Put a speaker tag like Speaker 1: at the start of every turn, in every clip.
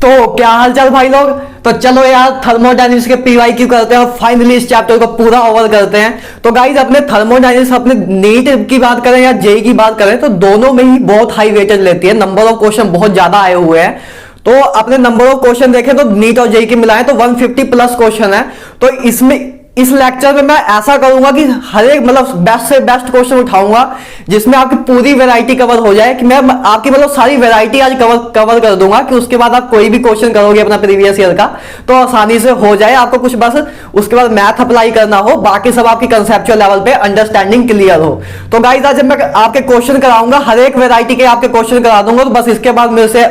Speaker 1: तो क्या हालचाल भाई लोग। तो चलो यार थर्मोडायनेमिक्स के पीवाईक्यू करते हैं और फाइनली इस चैप्टर को पूरा ओवर करते हैं। तो गाइज अपने थर्मोडायनेमिक्स अपने नीट की बात करें या जेई की बात करें तो दोनों में ही बहुत हाई वेटेज लेती है, नंबर ऑफ क्वेश्चन बहुत ज्यादा आए हुए हैं। तो अपने नंबर ऑफ क्वेश्चन देखें तो नीट और जेई की मिलाएं तो 150 प्लस क्वेश्चन है। तो इसमें इस लेक्चर में मैं ऐसा करूंगा कि हर एक मतलब बेस्ट से बेस्ट क्वेश्चन उठाऊंगा जिसमें आपकी पूरी वैरायटी कवर हो जाए, कि मैं आपकी मतलब सारी वैरायटी आज कवर कर दूंगा कि उसके बाद आप कोई भी क्वेश्चन करोगे अपना प्रीवियस ईयर का तो आसानी से हो जाए। आपको कुछ बस उसके बाद मैथ अप्लाई करना हो, बाकी सब आपकी कंसेप्चुअल लेवल पे अंडरस्टैंडिंग क्लियर हो। तो गाइस आज मैं आपके क्वेश्चन कराऊंगा, हर एक वैरायटी के आपके क्वेश्चन करा दूंगा। तो बस इसके बाद मेरे से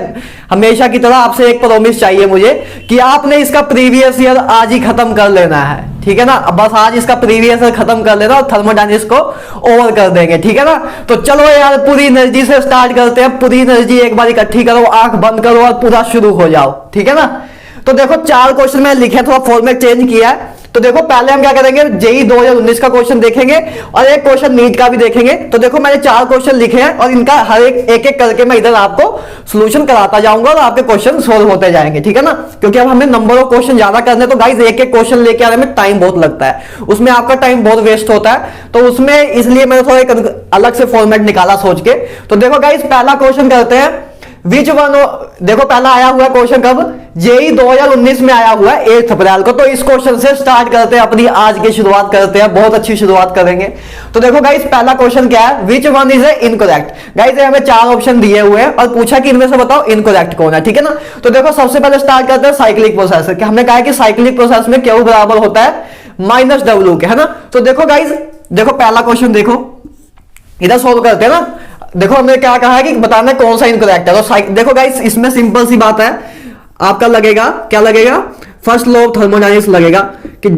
Speaker 1: हमेशा की तरह आपसे एक प्रॉमिस चाहिए मुझे कि आपने इसका प्रीवियस ईयर आज ही खत्म कर लेना है, ठीक है ना। बस आज इसका प्रीवियस ईयर खत्म कर लेना और थर्मोडायनेमिक्स को ओवर कर देंगे, ठीक है ना। तो चलो यार पूरी एनर्जी से स्टार्ट करते हैं। पूरी एनर्जी एक बार इकट्ठी करो, आंख बंद करो और पूरा शुरू हो जाओ, ठीक है ना। तो देखो 4 क्वेश्चन मैंने लिखे, थोड़ा फॉर्मेट चेंज किया है। तो देखो पहले हम क्या करेंगे, जेई 2019 का क्वेश्चन देखेंगे और एक क्वेश्चन नीट का भी देखेंगे। तो देखो मैंने 4 क्वेश्चन लिखे हैं और इनका हर एक एक करके मैं इधर आपको सॉल्यूशन कराता जाऊंगा और आपके क्वेश्चन सोल्व होते जाएंगे, ठीक है ना। क्योंकि अब हमें नंबर ऑफ क्वेश्चन ज्यादा करने, तो गाइस एक एक क्वेश्चन लेके आने में टाइम बहुत लगता है, उसमें आपका टाइम बहुत वेस्ट होता है। तो उसमें इसलिए मैंने थोड़ा एक अलग से फॉर्मेट निकाला सोच के। तो देखो गाइस पहला क्वेश्चन करते हैं, विच वन। देखो पहला आया हुआ क्वेश्चन कब, जेई 2019 में आया हुआ है 8 अप्रैल को। तो इस क्वेश्चन से स्टार्ट करते हैं, अपनी आज की शुरुआत करते हैं, बहुत अच्छी शुरुआत करेंगे। तो देखो गाइस पहला क्वेश्चन क्या है, which one is a incorrect. Guys हमें 4 ऑप्शन दिए हुए हैं और पूछा कि इनमें से बताओ इनकरेक्ट कौन है, ठीक है ना। तो देखो सबसे पहले स्टार्ट करते हैं साइक्लिक प्रोसेस से। हमने कहा कि साइक्लिक प्रोसेस में क्यू बराबर होता है माइनस डब्ल्यू के, है ना। तो देखो गाइस देखो पहला क्वेश्चन देखो, इधर सोल्व करते हैं ना। देखो हमने क्या कहा है कि बताना है कौन सा इनकरेक्ट है। तो देखो गाइस इसमें सिंपल सी बात है, आपका लगेगा क्या लगेगा, फर्स्ट लॉ ऑफ थर्मोडायनेमिक्स लगेगा कि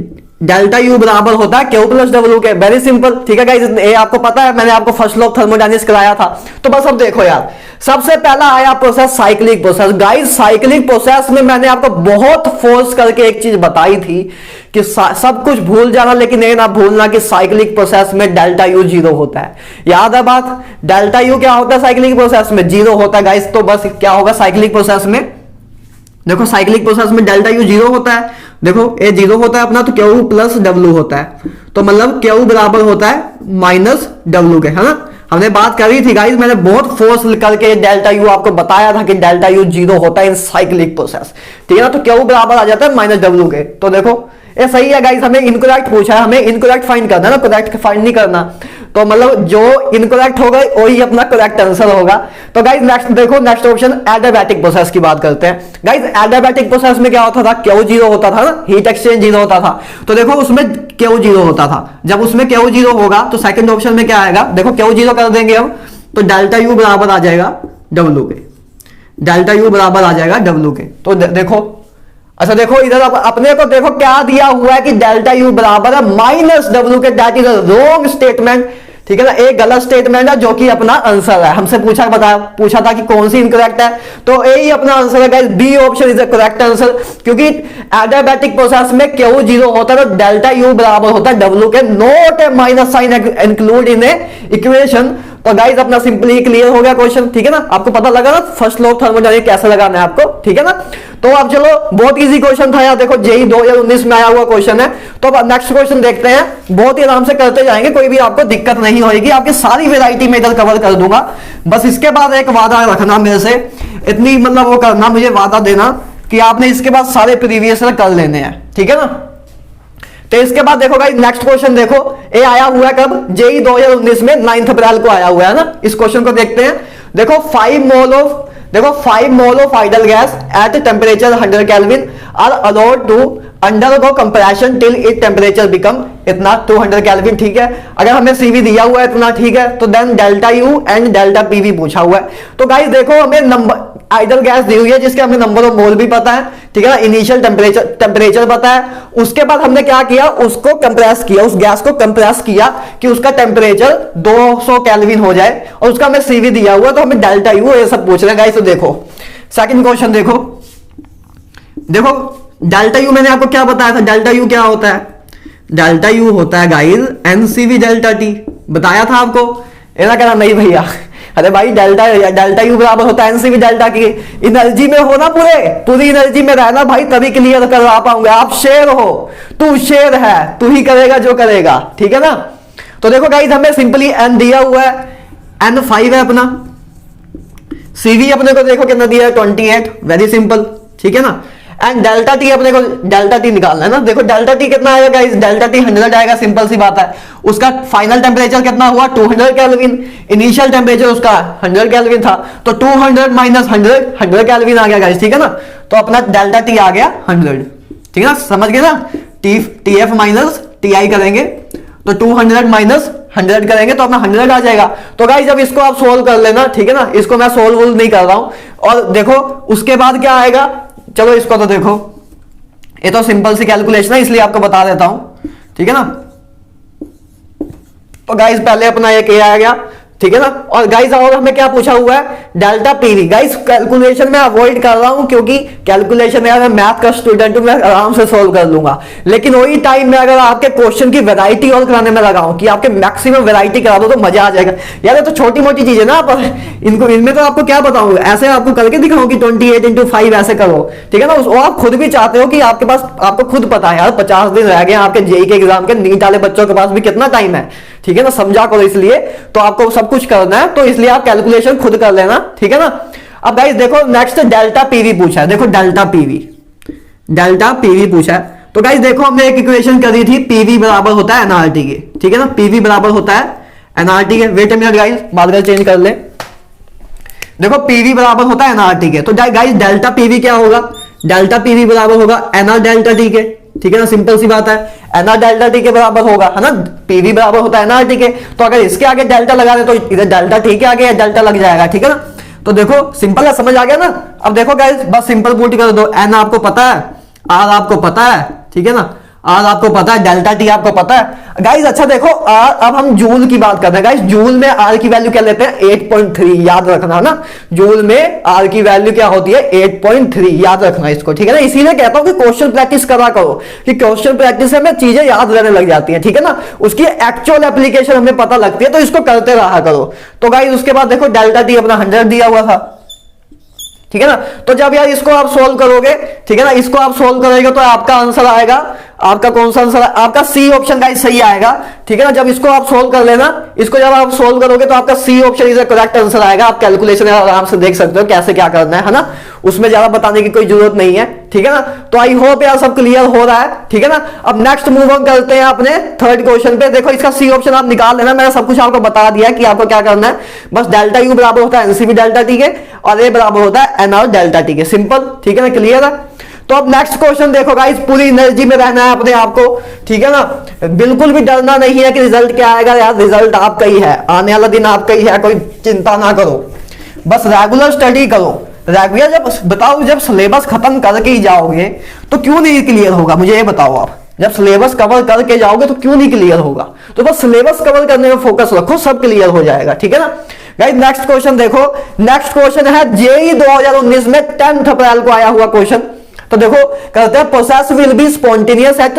Speaker 1: डेल्टा यू बराबर होता है क्यू प्लस डब्ल्यू के। वेरी सिंपल, ठीक है गाइस, ये आपको पता है, मैंने आपको फर्स्ट लॉ ऑफ थर्मोडायनेमिक्स कराया था। तो बस अब देखो यार, सबसे पहला आया process cyclic process. Guys cyclic process में मैंने आपको बहुत फोर्स करके एक चीज बताई थी कि सब कुछ भूल जाना लेकिन ये ना भूलना कि साइक्लिक प्रोसेस में डेल्टा यू 0 होता है। याद है बात, डेल्टा यू क्या होता है साइक्लिक प्रोसेस में, 0 होता है गाइस। तो बस क्या होगा साइक्लिक प्रोसेस में, देखो साइक्लिक प्रोसेस में डेल्टा यू 0 होता है। देखो ये 0 होता है अपना, तो क्यू प्लस डब्ल्यू होता है। तो मतलब क्यू बराबर होता है माइनस डब्ल्यू के, है ना। हमने बात करी थी गाइस, मैंने बहुत फोर्स करके डेल्टा यू आपको बताया था कि डेल्टा यू 0 होता है इन साइक्लिक प्रोसेस, ठीक है ना। तो क्यू बराबर आ जाता है माइनस डब्ल्यू के। तो देखो ये सही है गाइस, हमें इनकरेक्ट पूछा है, हमें इनकरेक्ट फाइंड करना है ना, करेक्ट फाइंड नहीं करना। तो मतलब जो इनकरेक्ट होगा वही अपना करेक्ट आंसर होगा। तो गाइस नेक्स्ट देखो, नेक्स्ट ऑप्शन एडियाबैटिक प्रोसेस की बात करते हैं। गाइस एडियाबैटिक प्रोसेस में क्या होता था, क्यू 0 होता था ना, हीट एक्सचेंज 0 होता था। तो देखो उसमें क्यू 0 होता था, जब उसमें क्यू 0 होगा तो सेकंड ऑप्शन में क्या आएगा, देखो क्यू 0 कर देंगे हम तो डेल्टा यू बराबर आ जाएगा डब्ल्यू के, डेल्टा यू बराबर आ जाएगा डब्ल्यू के। तो देखो अच्छा देखो इधर अपने को देखो क्या दिया हुआ है कि डेल्टा यू बराबर है माइनस डब्ल्यू के। That is a wrong statement, ठीक है ना, एक गलत स्टेटमेंट है जो कि अपना आंसर है। हमसे पूछा था कि कौन सी इनकरेक्ट है, तो यही अपना आंसर है guys, B option is the correct answer. क्योंकि एडियाबैटिक प्रोसेस में क्यू 0 होता है तो डेल्टा यू बराबर होता है डब्ल्यू के, not a minus sign include in a equation. तो गाइस अपना सिंपली क्लियर हो गया क्वेश्चन, ठीक है ना। आपको पता लगा ना फर्स्ट लॉ ऑफ थर्मोडायनेमिक्स कैसे लगाना है आपको, ठीक है ना। तो अब चलो बहुत इजी क्वेश्चन था यार, देखो जेई 2019 में आया हुआ क्वेश्चन है। तो अब नेक्स्ट क्वेश्चन देखते हैं, बहुत ही आराम से करते जाएंगे, कोई भी आपको दिक्कत नहीं होगी, आपकी सारी वैरायटी में इधर कवर कर दूंगा। बस इसके बाद एक वादा रखना मेरे से, इतनी मतलब वो करना, मुझे वादा देना कि आपने इसके बाद सारे प्रीवियस कर लेने हैं, ठीक है ना। तो इसके बाद देखो गाइस नेक्स्ट क्वेश्चन देखो, ये आया हुआ है कब, जेई 2019 में 9 अप्रैल को आया हुआ है ना। इस क्वेश्चन को देखते हैं। देखो 5 mole of ideal gas at temperature 100 kelvin are allowed to undergo compression till it temperature become इतना 200 केल्विन, ठीक है। अगर हमें सीवी दिया हुआ है इतना, ठीक है, तो then delta U and delta PV पूछा हुआ है। तो गाइस देखो हमें नंबर आइडल गैस दी हुई है जिसके हमें नंबर ऑफ मोल भी पता है, ठीक है ना, इनिशियल टेम्परेचर पता है। उसके बाद हमने क्या किया, उसको कंप्रेस किया, उस गैस को कंप्रेस किया कि उसका टेम्परेचर 200 केल्विन हो जाए और उसका हमें सीवी दिया हुआ, तो हमें डेल्टा यू ये सब पूछ रहे हैं गाइस। तो देखो सेकंड क्वेश्चन देखो, डेल्टा यू मैंने आपको क्या बताया था, डेल्टा यू क्या होता है, डेल्टा यू होता है गाइस एनसीवी डेल्टा टी, बताया था आपको। ऐसा कहना नहीं भैया अरे भाई डेल्टा यू बराबर होता है एनसीवी डेल्टा की। एनर्जी में हो ना, पूरी एनर्जी में रहना भाई, तभी क्लियर करवा पाऊंगा। आप शेर हो, तू शेर है, तू ही करेगा जो करेगा, ठीक है ना। तो देखो गाइस हमें सिंपली एन दिया हुआ है, एन 5 है अपना, सीवी अपने को देखो कितना दिया है 28, वेरी सिंपल, ठीक है ना। एंड डेल्टा टी अपने को डेल्टा टी निकालना है ना। देखो डेल्टा टी कितना आएगा गाइस, डेल्टा टी 100 आएगा, सिंपल सी बात है। उसका फाइनल टेम्परेचर कितना हुआ 200 केल्विन, इनिशियल टेम्परेचर उसका 100 केल्विन था, तो 200 माइनस 100 केल्विन आ गया गाइस, ठीक है ना। तो अपना डेल्टा टी आ गया 100, ठीक है ना, समझ गए ना। T F minus T I करेंगे तो 200 माइनस 100 करेंगे तो अपना 100 आ जाएगा। तो गाइस जब इसको आप सोल्व कर लेना, ठीक है ना, इसको मैं सोल्व नहीं कर रहा हूं। और देखो उसके बाद क्या आएगा, चलो इसको तो देखो, ये तो सिंपल सी कैलकुलेशन है इसलिए आपको बता देता हूं, ठीक है ना। तो गाइस पहले अपना एक ये आ गया, ठीक है ना। और गाइस और हमें क्या पूछा हुआ है, डेल्टा पीवी। गाइस कैलकुलेशन में अवॉइड कर रहा हूं क्योंकि कैलकुलेशन में मैं मैथ का स्टूडेंट हूं, मैं आराम से सोल्व कर लूंगा। लेकिन वही टाइम में अगर आपके क्वेश्चन की वैरायटी और कराने में लगाऊं कि आपके मैक्सिमम वैरायटी करा दो तो मजा आ जाएगा यार। ये तो छोटी मोटी चीज है ना, पर इनको इनमें तो आपको क्या बताऊं, ऐसे आपको करके दिखाऊं कि 28 into 5 ऐसे करो, ठीक है ना। वो आप खुद भी चाहते हो कि आपके पास, आपको खुद पता है यार 50 दिन रह गए आपके जेई के एग्जाम के, नीट वाले बच्चों के पास भी कितना टाइम है, ठीक है ना, समझा करो। इसलिए तो आपको सब कुछ करना है, तो इसलिए आप कैलकुलेशन खुद कर लेना, ठीक है ना। अब गाइस देखो नेक्स्ट डेल्टा पीवी पूछा है, देखो डेल्टा पीवी पूछा है। तो गाइस देखो हमने एक इक्वेशन करी थी, पीवी बराबर होता है एनआरटी के, ठीक है ना, पीवी बराबर होता है एनआरटी के। वेट अ मिनट गाइस, बादल चेंज कर ले। देखो पीवी बराबर होता है एनआरटी के, तो गाइस डेल्टा पीवी क्या होगा, डेल्टा पीवी बराबर होगा एनआर डेल्टा टी के, ठीक है ना, सिंपल सी बात है। एनआर डेल्टा टी के बराबर होगा, है ना, पीवी बराबर होता है एनआर टी के। तो अगर इसके आगे डेल्टा लगा दे तो इधर डेल्टा टी के आगे डेल्टा लग जाएगा, ठीक है ना। तो देखो सिंपल है, समझ आ गया ना। अब देखो गाइस बस सिंपल पुट कर दो, एन आपको पता है, आर आपको पता है, ठीक है ना, आर आपको पता है, डेल्टा टी आपको पता है गाइस। अच्छा देखो आर, अब हम जूल की बात कर रहे हैं गाइस। जूल में आर की वैल्यू क्या लेते हैं 8.3, याद रखना ना। जूल में आर की वैल्यू क्या होती है 8.3, याद रखना इसको, ठीक है ना। इसीलिए कहता हूं कि क्वेश्चन प्रैक्टिस करा करो, कि क्वेश्चन प्रैक्टिस से हमें चीजें याद रहने लग जाती हैं, ठीक है ना, उसकी एक्चुअल एप्लीकेशन हमें पता लगती है, तो इसको करते रहा करो। तो गाइस उसके बाद देखो डेल्टा टी अपना 100 दिया हुआ था, ठीक है ना। तो जब यार इसको आप सोल्व करोगे, ठीक है ना, इसको आप सोल्व करोगे तो आपका आंसर आएगा, आपका कौन सा आंसर, आपका सी ऑप्शन गाइस सही आएगा, ठीक है ना। जब इसको आप सोल्व कर लेना, इसको जब आप सोल्व करोगे तो आपका C option is correct answer आएगा। आप कैलकुलेशन आराम से देख सकते हो कैसे क्या करना है ना, उसमें ज्यादा बताने की कोई जरूरत नहीं है, ठीक है ना। तो आई होप यार सब क्लियर हो रहा है, ठीक है ना। अब नेक्स्ट मूव ऑन करते हैं अपने थर्ड क्वेश्चन पे। देखो इसका सी ऑप्शन आप निकाल लेना, मैंने सब कुछ आपको बता दिया कि आपको क्या करना है। बस डेल्टा यू बराबर होता है एनसीवी डेल्टा टी के, और ए बराबर होता है एनआर डेल्टा टी के, सिंपल, ठीक है ना, क्लियर है। तो अब नेक्स्ट क्वेश्चन देखो गाइस, पूरी एनर्जी में रहना है अपने आप को, ठीक है ना, बिल्कुल भी डरना नहीं है कि रिजल्ट क्या आएगा यार, रिजल्ट आपका ही है, आने वाला दिन आपका ही है, कोई चिंता ना करो, बस रेगुलर स्टडी करो। रेगुलर जब बताओ, जब सिलेबस खत्म करके ही जाओगे तो क्यों नहीं क्लियर होगा, मुझे ये बताओ आप। जब सिलेबस कवर करके जाओगे तो क्यों नहीं क्लियर होगा, तो बस सिलेबस कवर करने में फोकस रखो, सब क्लियर हो जाएगा, ठीक है ना। गाइस नेक्स्ट क्वेश्चन देखो, नेक्स्ट क्वेश्चन है जेई 2019 में 10 अप्रैल को आया हुआ क्वेश्चन। तो देखो कहते हैं process will be spontaneous at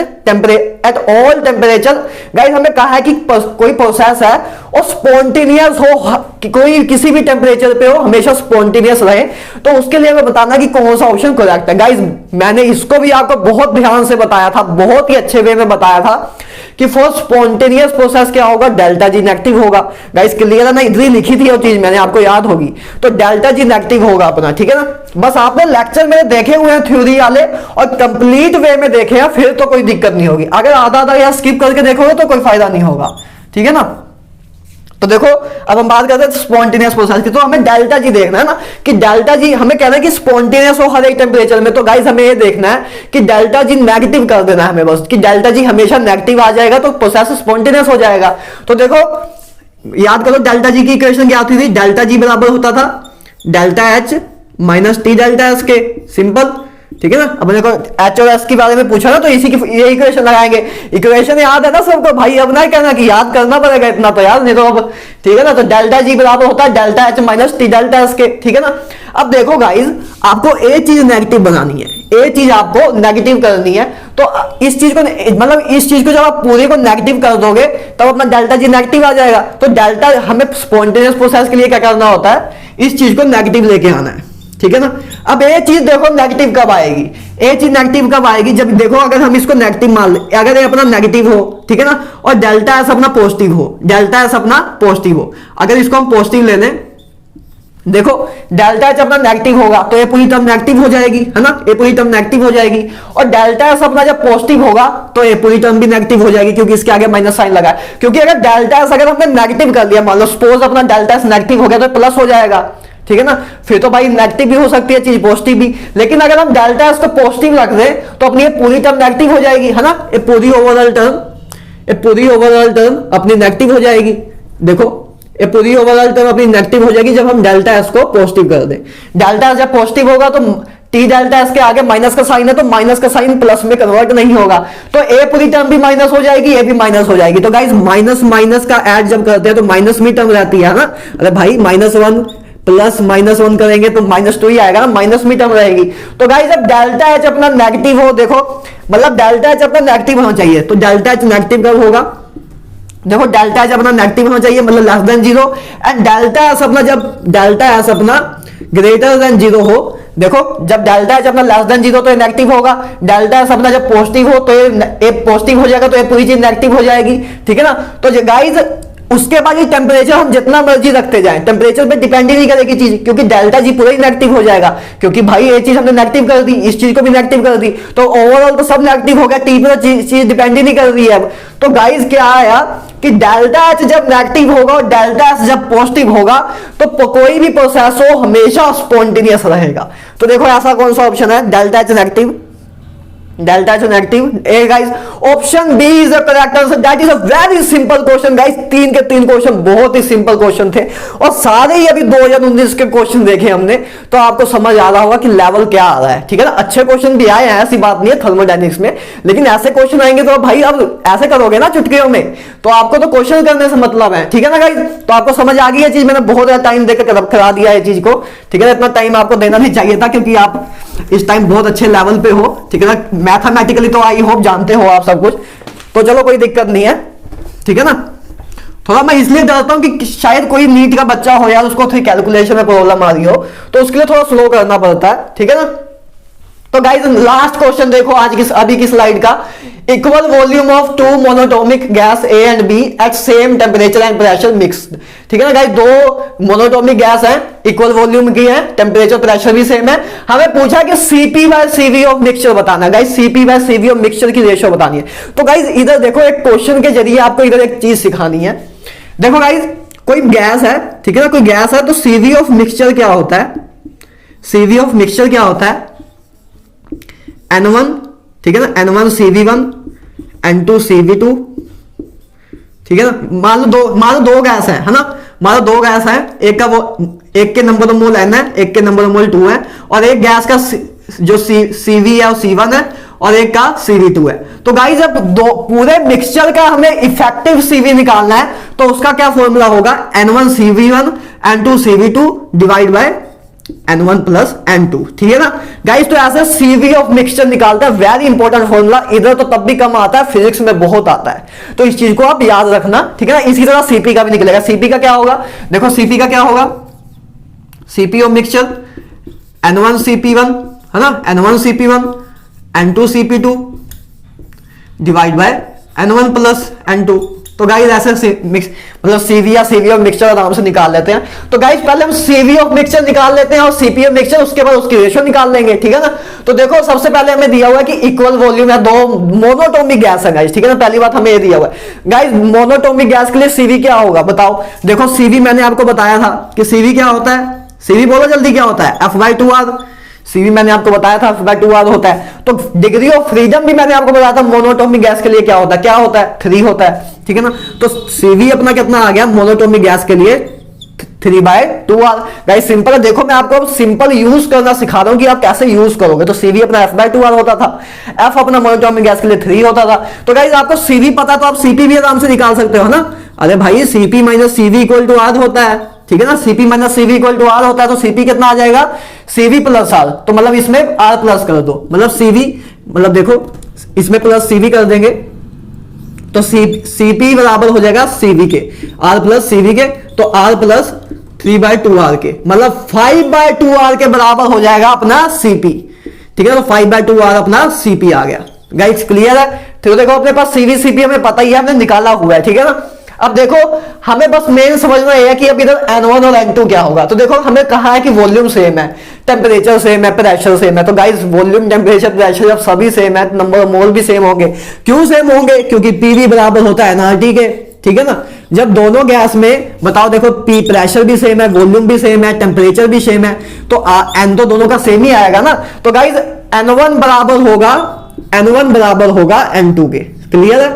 Speaker 1: all temperature. Guys हमें कहा है कि कोई प्रोसेस है और स्पॉन्टेनियस हो, कि कोई किसी भी टेम्परेचर पे हो, हमेशा स्पॉन्टेनियस रहे, तो उसके लिए हमें बताना कि कौन सा ऑप्शन करेक्ट है। गाइस मैंने इसको भी आपको बहुत ध्यान से बताया था, बहुत ही अच्छे वे में बताया था कि फॉर स्पॉन्टेनियस प्रोसेस क्या होगा, डेल्टा जी नेगेटिव होगा। गाइस क्लियर है ना, इधर ही लिखी थी वो चीज मैंने, आपको याद होगी। तो डेल्टा जी नेगेटिव होगा अपना, ठीक है ना। बस आपने लेक्चर मेरे देखे हुए हैं थ्योरी वाले और कंप्लीट वे में देखे हैं, फिर तो कोई दिक्कत नहीं होगी। अगर आधा आधा या स्किप करके देखोगे तो कोई फायदा नहीं होगा, ठीक है ना। तो देखो अब हम बात करते हैं स्पॉन्टेनियस प्रोसेस की, तो हमें डेल्टा जी देखना है ना, कि डेल्टा जी हमें कहना है कि स्पॉन्टेनियस हो हर एक टेम्परेचर में। तो गाइस हमें ये देखना है कि डेल्टा जी नेगेटिव कर देना है हमें, बस कि डेल्टा जी हमेशा नेगेटिव आ जाएगा तो प्रोसेस स्पॉन्टेनियस हो जाएगा। तो देखो याद करो डेल्टा जी की इक्वेशन क्या होती थी, डेल्टा जी बराबर होता था delta H minus T delta S के, सिंपल, ठीक है ना। अब देखो एच और एस के बारे में पूछा ना, तो इसी की ये इक्वेशन लगाएंगे। इक्वेशन याद है ना सबको भाई, अब ना कहना कि याद करना पड़ेगा इतना तो याद नहीं तो अब, ठीक है ना। तो डेल्टा जी बराबर होता है delta H minus T delta S के, ठीक है ना। अब देखो गाइस आपको ए चीज नेगेटिव बनानी है, ए चीज आपको नेगेटिव करनी है, तो इस चीज को मतलब इस चीज को जब आप पूरे को नेगेटिव कर दोगे तब अपना डेल्टा जी नेगेटिव आ जाएगा। तो डेल्टा हमें स्पॉन्टेनियस प्रोसेस के लिए क्या करना होता है, इस चीज को नेगेटिव लेके आना है, ठीक है ना। अब ये चीज देखो नेगेटिव कब आएगी, ये चीज नेगेटिव कब आएगी, जब देखो अगर हम इसको नेगेटिव मान ले, अगर ये अपना नेगेटिव हो, ठीक है ना, और डेल्टा एस अपना पॉजिटिव हो, डेल्टा एस अपना पॉजिटिव हो, अगर इसको हम पॉजिटिव ले लें, देखो डेल्टा एच अपना नेगेटिव होगा तो ये पूरी टर्म नेगेटिव हो जाएगी, है ना, ये पूरी टर्म नेगेटिव हो जाएगी। और डेल्टा एस अपना जब पॉजिटिव होगा तो ये पूरी टर्म भी नेगेटिव हो जाएगी, क्योंकि इसके आगे माइनस साइन लगा है। क्योंकि अगर डेल्टा एस अगर हमने नेगेटिव कर दिया, मान लो सपोज अपना डेल्टा एस नेगेटिव हो गया तो प्लस हो जाएगा, ठीक है ना, फिर तो भाई नेगेटिव भी हो सकती है चीज, पॉजिटिव भी। लेकिन अगर हम डेल्टा एस को पॉजिटिव रख दें तो अपनी ये पूरी टर्म नेगेटिव हो जाएगी, है ना, ये पूरी ओवरऑल टर्म अपनी नेगेटिव हो जाएगी। देखो ये पूरी ओवरऑल टर्म अपनी नेगेटिव हो जाएगी जब हम डेल्टा एस को पॉजिटिव कर दें। डेल्टा एस जब पॉजिटिव होगा तो टी डेल्टा एस के आगे माइनस का साइन है तो माइनस का साइन प्लस में कन्वर्ट नहीं होगा, तो ए पूरी टर्म भी माइनस हो जाएगी, ए भी माइनस हो जाएगी। तो गाइस माइनस माइनस का ऐड जब करते हैं तो माइनस में टर्म रहती है ना, अरे भाई -1 प्लस -1 करेंगे तो -2 ही आएगा ना, माइनस में टर्म रहेगी। तो गाइस जब डेल्टा एच अपना नेगेटिव हो, देखो मतलब डेल्टा एच अपना नेगेटिव होना चाहिए, तो डेल्टा एच नेगेटिव कब होगा, देखो डेल्टा एच अपना नेगेटिव होना चाहिए, मतलब less than 0, and delta S अपना जब डेल्टा एस अपना ग्रेटर देन 0 हो, देखो जब डेल्टा एच अपना लेस देन 0 तो ये नेगेटिव होगा, डेल्टा एस अपना जब पॉजिटिव हो तो ये पॉजिटिव हो जाएगा, तो ये पूरी चीज नेगेटिव हो जाएगी, ठीक है ना। तो गाइस उसके बाद ये टेम्परेचर हम जितना मर्जी रखते जाएं, टेम्परेचर पे डिपेंड ही नहीं करेगी चीज, क्योंकि डेल्टा जी पूरा ही नेगेटिव हो जाएगा, क्योंकि भाई ये चीज हमने नेगेटिव कर दी, इस चीज को भी नेगेटिव कर दी, तो ओवरऑल तो सब नेगेटिव हो गया, टी पे चीज डिपेंड ही नहीं कर रही है। तो गाइस क्या आया कि डेल्टा एच जब नेगेटिव होगा और डेल्टा एस जब पॉजिटिव होगा तो कोई भी प्रोसेस हो हमेशा स्पॉन्टेनियस रहेगा। तो देखो ऐसा कौन सा ऑप्शन है, delta H negative, delta H negative, a guys option B is the correct answer. That is a very simple question guys, 3 के 3 क्वेश्चन बहुत ही सिंपल क्वेश्चन थे, और सारे ही अभी 2019 के क्वेश्चन देखे हमने, तो आपको समझ आ रहा होगा कि लेवल क्या आ रहा है, ठीक है ना। अच्छे क्वेश्चन भी आए हैं, ऐसी बात नहीं है थर्मोडायनेमिक्स में, लेकिन ऐसे क्वेश्चन आएंगे तो भाई अब ऐसे करोगे ना चुटकियों में, तो आपको तो क्वेश्चन करने से मतलब है, ठीक है ना गाइस। तो आपको समझ आ गई है चीज, मैंने बहुत ज्यादा टाइम देकर करा दिया है चीज को, ठीक है ना, इतना टाइम आपको देना नहीं चाहिए था, क्योंकि आप इस टाइम बहुत अच्छे लेवल पे हो, ठीक है ना, मैथमेटिकली तो आई होप जानते हो आप सब कुछ, तो चलो कोई दिक्कत नहीं है, ठीक है ना। थोड़ा मैं इसलिए डरता हूं कि शायद कोई नीट का बच्चा हो यार, उसको थोड़ी कैलकुलेशन में प्रॉब्लम आ रही हो, तो उसके लिए थोड़ा स्लो करना पड़ता है, ठीक है ना। तो गाइस लास्ट क्वेश्चन देखो आज अभी की स्लाइड का, equal volume of 2 monoatomic gas A and B at same temperature and pressure mixed, ठीक है ना गाइस, 2 मोनोटोमिक गैस है, इक्वल वॉल्यूम की है, टेम्परेचर प्रेशर भी सेम है, हमें पूछा कि CP by CV of mixture बताना है guys, CP by CV of mixture की रेशियो बतानी है। तो गाइस इधर देखो एक क्वेश्चन के जरिए आपको इधर एक चीज सिखानी है। देखो गाइस कोई गैस है, ठीक है ना, कोई गैस है, तो सीवी ऑफ मिक्सचर क्या होता है, सीवी ऑफ मिक्सचर क्या होता है, N1, ठीक है ना, N1 CV1, N2 CV2, ठीक है ना। मान लो दो गैस है ना, मान लो 2 गैस है, एक के नंबर मोल N है, एक के नंबर मोल 2 है, और एक गैस का जो CV है वो C1 है, और एक का CV2 है। तो गाइस अब पूरे मिक्सचर का हमें इफेक्टिव CV निकालना है, तो उसका क्या फॉर्मूला होगा, N1 CV1 N2 CV2 divide by N1 plus N2, ठीक है ना गाइस। तो ऐसे CV ऑफ मिक्सचर निकालता है, वेरी इंपॉर्टेंट फॉर्मूला, इधर तो तब भी कम आता है, फिजिक्स में बहुत आता है, तो इस चीज को आप याद रखना, ठीक है ना। इसी तरह CP का भी निकलेगा, CP का क्या होगा, देखो CP का क्या होगा, CP of mixture N1 CP1, है ना, N1 CP1 N2 CP2 divide by N1 plus N2। तो गाइस ऐसे मिक्स मतलब CV या CV ऑफ मिक्सचर आराम से निकाल लेते हैं। तो गाइस पहले हम CV ऑफ मिक्सचर निकाल लेते हैं और CP ऑफ मिक्सचर, उसके बाद उसकी रेशियो निकाल लेंगे, ठीक है ना। तो देखो सबसे पहले हमें दिया हुआ है कि इक्वल वॉल्यूम है, 2 मोनोटोमिक गैस है गाइस, ठीक है ना, पहली बात हमें ये दिया हुआ है गाइस। मोनोटोमिक गैस के लिए CV क्या होगा बताओ, देखो CV मैंने आपको बताया था कि CV क्या होता है, CV बोलो जल्दी क्या होता है, F/2R। CV मैंने आपको बताया था F/2R होता है। तो डिग्री ऑफ फ्रीडम भी मैंने आपको बताया था मोनोटोमिक गैस के लिए क्या होता है, 3 होता है, ठीक है ना। तो CV अपना कितना आ गया मोनोटोमिक गैस के लिए 3/2R। गाइस सिंपल है, देखो मैं आपको सिंपल यूज करना सिखा रहा हूं कि आप कैसे यूज करोगे। तो CV अपना F/2R होता था, F अपना मोनोटोमिक गैस के लिए 3 होता था। तो गाइस आपको CV पता तो आप CP भी आराम से निकाल सकते हो ना। अरे भाई CP minus CV equal to R होता है, ठीक है ना, CP minus CV equal to R होता है। तो CP कितना आ जाएगा, CV प्लस R, तो मतलब इसमें R प्लस कर दो, मतलब CV, मतलब देखो इसमें प्लस सीवी कर देंगे तो सीपी बराबर हो जाएगा सीवी के, आर प्लस सीवी के, तो आर प्लस 3/2r के, मतलब 5/2r के बराबर हो जाएगा अपना सीपी। ठीक है, तो 5/2r अपना सीपी आ गया। गाइस क्लियर है? तो देखो अपने पास सीवी सीपी हमें पता ही है, हमने निकाला हुआ है। ठीक है ना, अब देखो हमें बस मेन समझना है कि अब इधर N1 और N2 क्या होगा। तो देखो हमें कहा है कि वॉल्यूम सेम है, टेम्परेचर सेम है, प्रेशर सेम है। तो गाइस वॉल्यूम, टेम्परेचर, प्रेशर जब सभी सेम है, नंबर ऑफ मोल भी सेम होंगे। क्यों सेम होंगे? क्योंकि पीवी बराबर होता है एनआरटी के। ठीक है ना, जब दोनों गैस में बताओ देखो पी प्रेशर भी सेम है, वॉल्यूम भी सेम है, टेम्परेचर भी सेम है, तो एन तो दोनों का सेम ही आएगा ना। तो गाइस N1 बराबर होगा N2 के। क्लियर है?